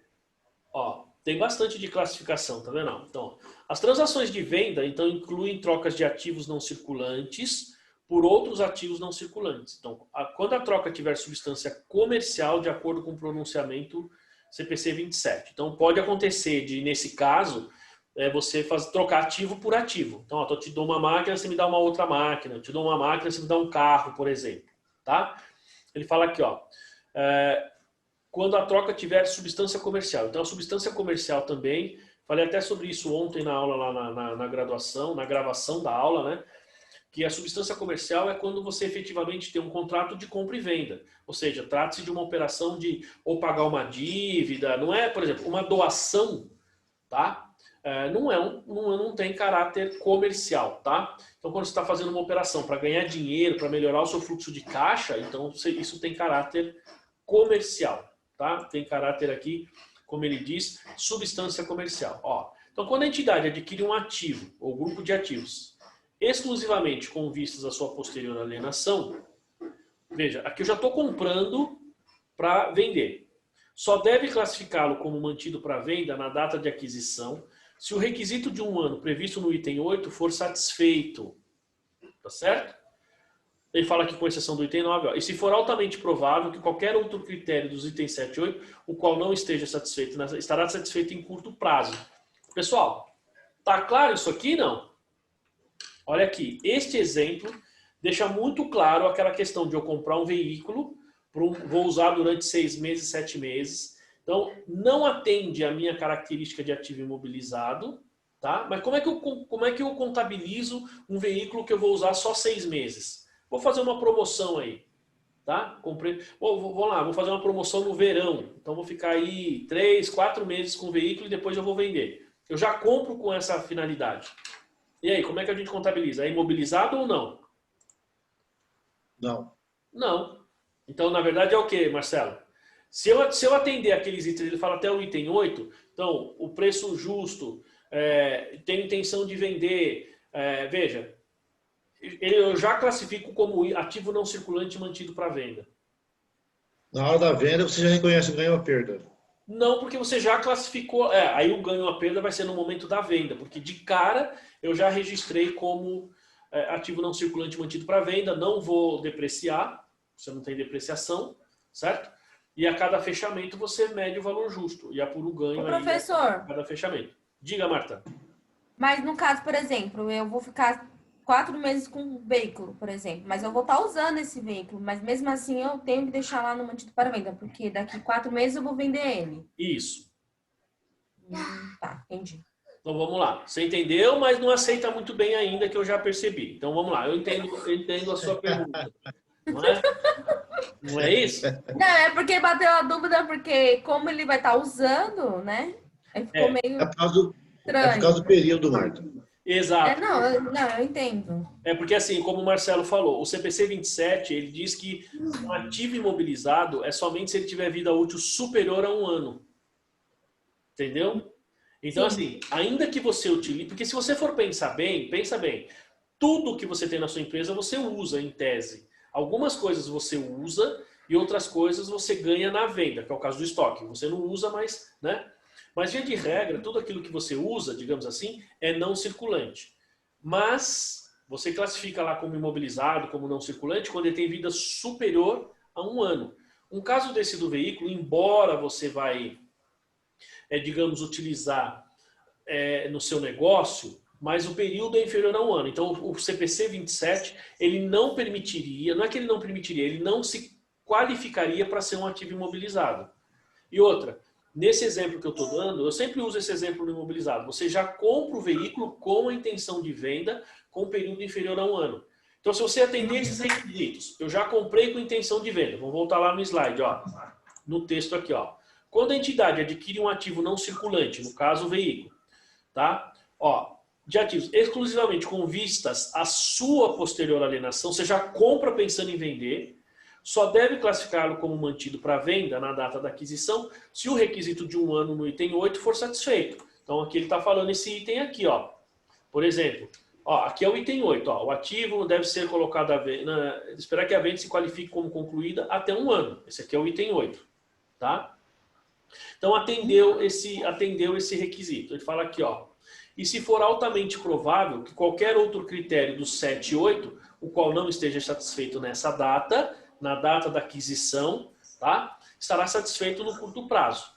ó, Tem bastante de classificação, tá vendo? Então, as transações de venda, então, incluem trocas de ativos não circulantes por outros ativos não circulantes. Então, quando a troca tiver substância comercial, de acordo com o pronunciamento CPC 27. Então, pode acontecer de, nesse caso, você trocar ativo por ativo. Então, eu te dou uma máquina, você me dá uma outra máquina. Eu te dou uma máquina, você me dá um carro, por exemplo. Tá? Ele fala aqui, ó, quando a troca tiver substância comercial. Então, a substância comercial também, falei até sobre isso ontem na aula, lá na graduação, na gravação da aula, né? Que a substância comercial é quando você efetivamente tem um contrato de compra e venda. Ou seja, trata-se de uma operação de ou pagar uma dívida, não é, por exemplo, uma doação, tá? Não tem caráter comercial, tá? Então, quando você está fazendo uma operação para ganhar dinheiro, para melhorar o seu fluxo de caixa, então isso tem caráter comercial, tá? Tem caráter aqui, como ele diz, substância comercial. Ó, então, quando a entidade adquire um ativo ou grupo de ativos exclusivamente com vistas à sua posterior alienação, veja, aqui eu já estou comprando para vender. Só deve classificá-lo como mantido para venda na data de aquisição se o requisito de 1 ano previsto no item 8 for satisfeito. Tá certo? Ele fala aqui com exceção do item 9, ó, e se for altamente provável que qualquer outro critério dos itens 7 e 8, o qual não esteja satisfeito, estará satisfeito em curto prazo. Pessoal, tá claro isso aqui, não? Olha aqui, este exemplo deixa muito claro aquela questão de eu comprar um veículo, vou usar durante 6 meses, 7 meses. Então, não atende a minha característica de ativo imobilizado, tá? Mas como é que eu contabilizo um veículo que eu vou usar só 6 meses? Vou fazer uma promoção aí, tá? Vou fazer uma promoção no verão. Então, vou ficar aí 3, 4 meses com o veículo e depois eu vou vender. Eu já compro com essa finalidade. E aí, como é que a gente contabiliza? É imobilizado ou não? Não. Não. Então, na verdade, é o quê, Marcelo? Se eu atender aqueles itens, ele fala até o item 8, então, o preço justo, tem intenção de vender, veja, eu já classifico como ativo não circulante mantido para venda. Na hora da venda, você já reconhece o ganho ou a perda? Não, porque você já classificou. Aí o ganho ou a perda vai ser no momento da venda, porque de cara eu já registrei como ativo não circulante mantido para venda, não vou depreciar, você não tem depreciação, certo? E a cada fechamento você mede o valor justo e apura o ganho aí a cada fechamento. Diga, Marta. Mas no caso, por exemplo, eu vou ficar 4 meses com o veículo, por exemplo, mas eu vou estar usando esse veículo, mas mesmo assim eu tenho que deixar lá no mantido para venda, porque daqui 4 meses eu vou vender ele. Isso. Tá, entendi. Então vamos lá. Você entendeu, mas não aceita muito bem ainda, que eu já percebi. Então vamos lá. Eu entendo a sua pergunta. Não é? Não é isso? Não, é porque bateu a dúvida, porque como ele vai estar usando, né? Aí ficou meio estranho. É por causa do período, Marta. Exato. Não, eu entendo. É porque assim, como o Marcelo falou, o CPC 27, ele diz que um ativo imobilizado é somente se ele tiver vida útil superior a 1 ano. Entendeu? Então, assim, ainda que você utilize... Porque se você for pensar bem, pensa bem. Tudo que você tem na sua empresa, você usa, em tese. Algumas coisas você usa e outras coisas você ganha na venda, que é o caso do estoque. Você não usa, mas... né? Mas, via de regra, tudo aquilo que você usa, digamos assim, é não circulante. Mas você classifica lá como imobilizado, como não circulante, quando ele tem vida superior a 1 ano. Um caso desse do veículo, embora você vai... digamos, utilizar no seu negócio, mas o período é inferior a 1 ano. Então, o CPC 27, ele não permitiria, não é que ele não permitiria, ele não se qualificaria para ser um ativo imobilizado. E outra, nesse exemplo que eu estou dando, eu sempre uso esse exemplo no imobilizado. Você já compra o veículo com a intenção de venda com um período inferior a 1 ano. Então, se você atender esses requisitos, eu já comprei com intenção de venda. Vamos voltar lá no slide, ó, no texto aqui, ó. Quando a entidade adquire um ativo não circulante, no caso o veículo, tá? Ó, de ativos exclusivamente com vistas à sua posterior alienação, você já compra pensando em vender, só deve classificá-lo como mantido para venda na data da aquisição se o requisito de 1 ano no item 8 for satisfeito. Então aqui ele está falando esse item aqui, ó. Por exemplo, ó, aqui é o item 8, ó, o ativo deve ser colocado à venda, esperar que a venda se qualifique como concluída até 1 ano. Esse aqui é o item 8, tá? Então, atendeu esse requisito. Ele fala aqui, ó. E se for altamente provável que qualquer outro critério dos 7 e 8, o qual não esteja satisfeito nessa data, na data da aquisição, tá? Estará satisfeito no curto prazo.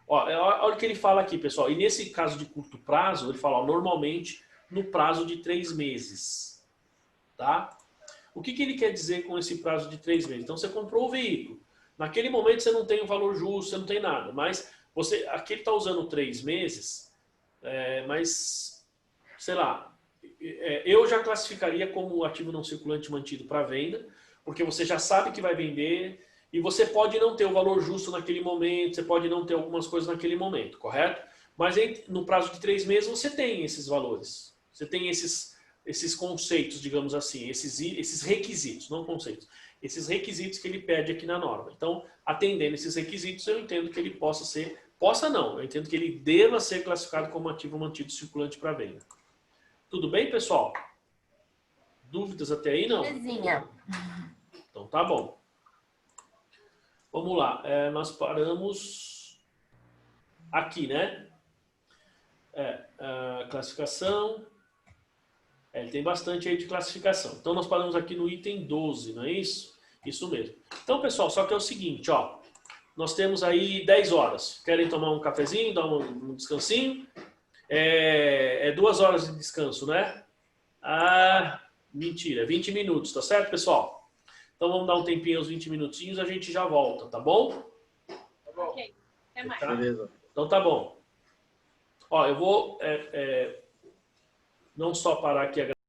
Ó, olha o que ele fala aqui, pessoal. E nesse caso de curto prazo, ele fala, ó, normalmente no prazo de 3 meses. Tá? O que ele quer dizer com esse prazo de 3 meses? Então, você comprou o veículo. Naquele momento, você não tem o valor justo, você não tem nada. Mas aqui ele está usando 3 meses, mas, sei lá, eu já classificaria como ativo não circulante mantido para venda, porque você já sabe que vai vender e você pode não ter o valor justo naquele momento, você pode não ter algumas coisas naquele momento, correto? Mas no prazo de 3 meses você tem esses valores, você tem esses conceitos, digamos assim, esses requisitos, não conceitos, esses requisitos que ele pede aqui na norma. Então, atendendo esses requisitos, eu entendo que ele eu entendo que ele deva ser classificado como ativo mantido circulante para venda. Tudo bem, pessoal? Dúvidas até aí, não? Belezinha. Então, tá bom. Vamos lá. Nós paramos aqui, né? Classificação. Ele tem bastante aí de classificação. Então, nós paramos aqui no item 12, não é isso? Isso mesmo. Então, pessoal, só que é o seguinte, ó. Nós temos aí 10 horas. Querem tomar um cafezinho, dar um descansinho? 2 horas de descanso, né? Mentira, 20 minutos, tá certo, pessoal? Então vamos dar um tempinho, uns 20 minutinhos, a gente já volta, tá bom? Tá bom. Ok, até mais. Tá? Beleza. Então tá bom. Ó, eu vou não só parar aqui a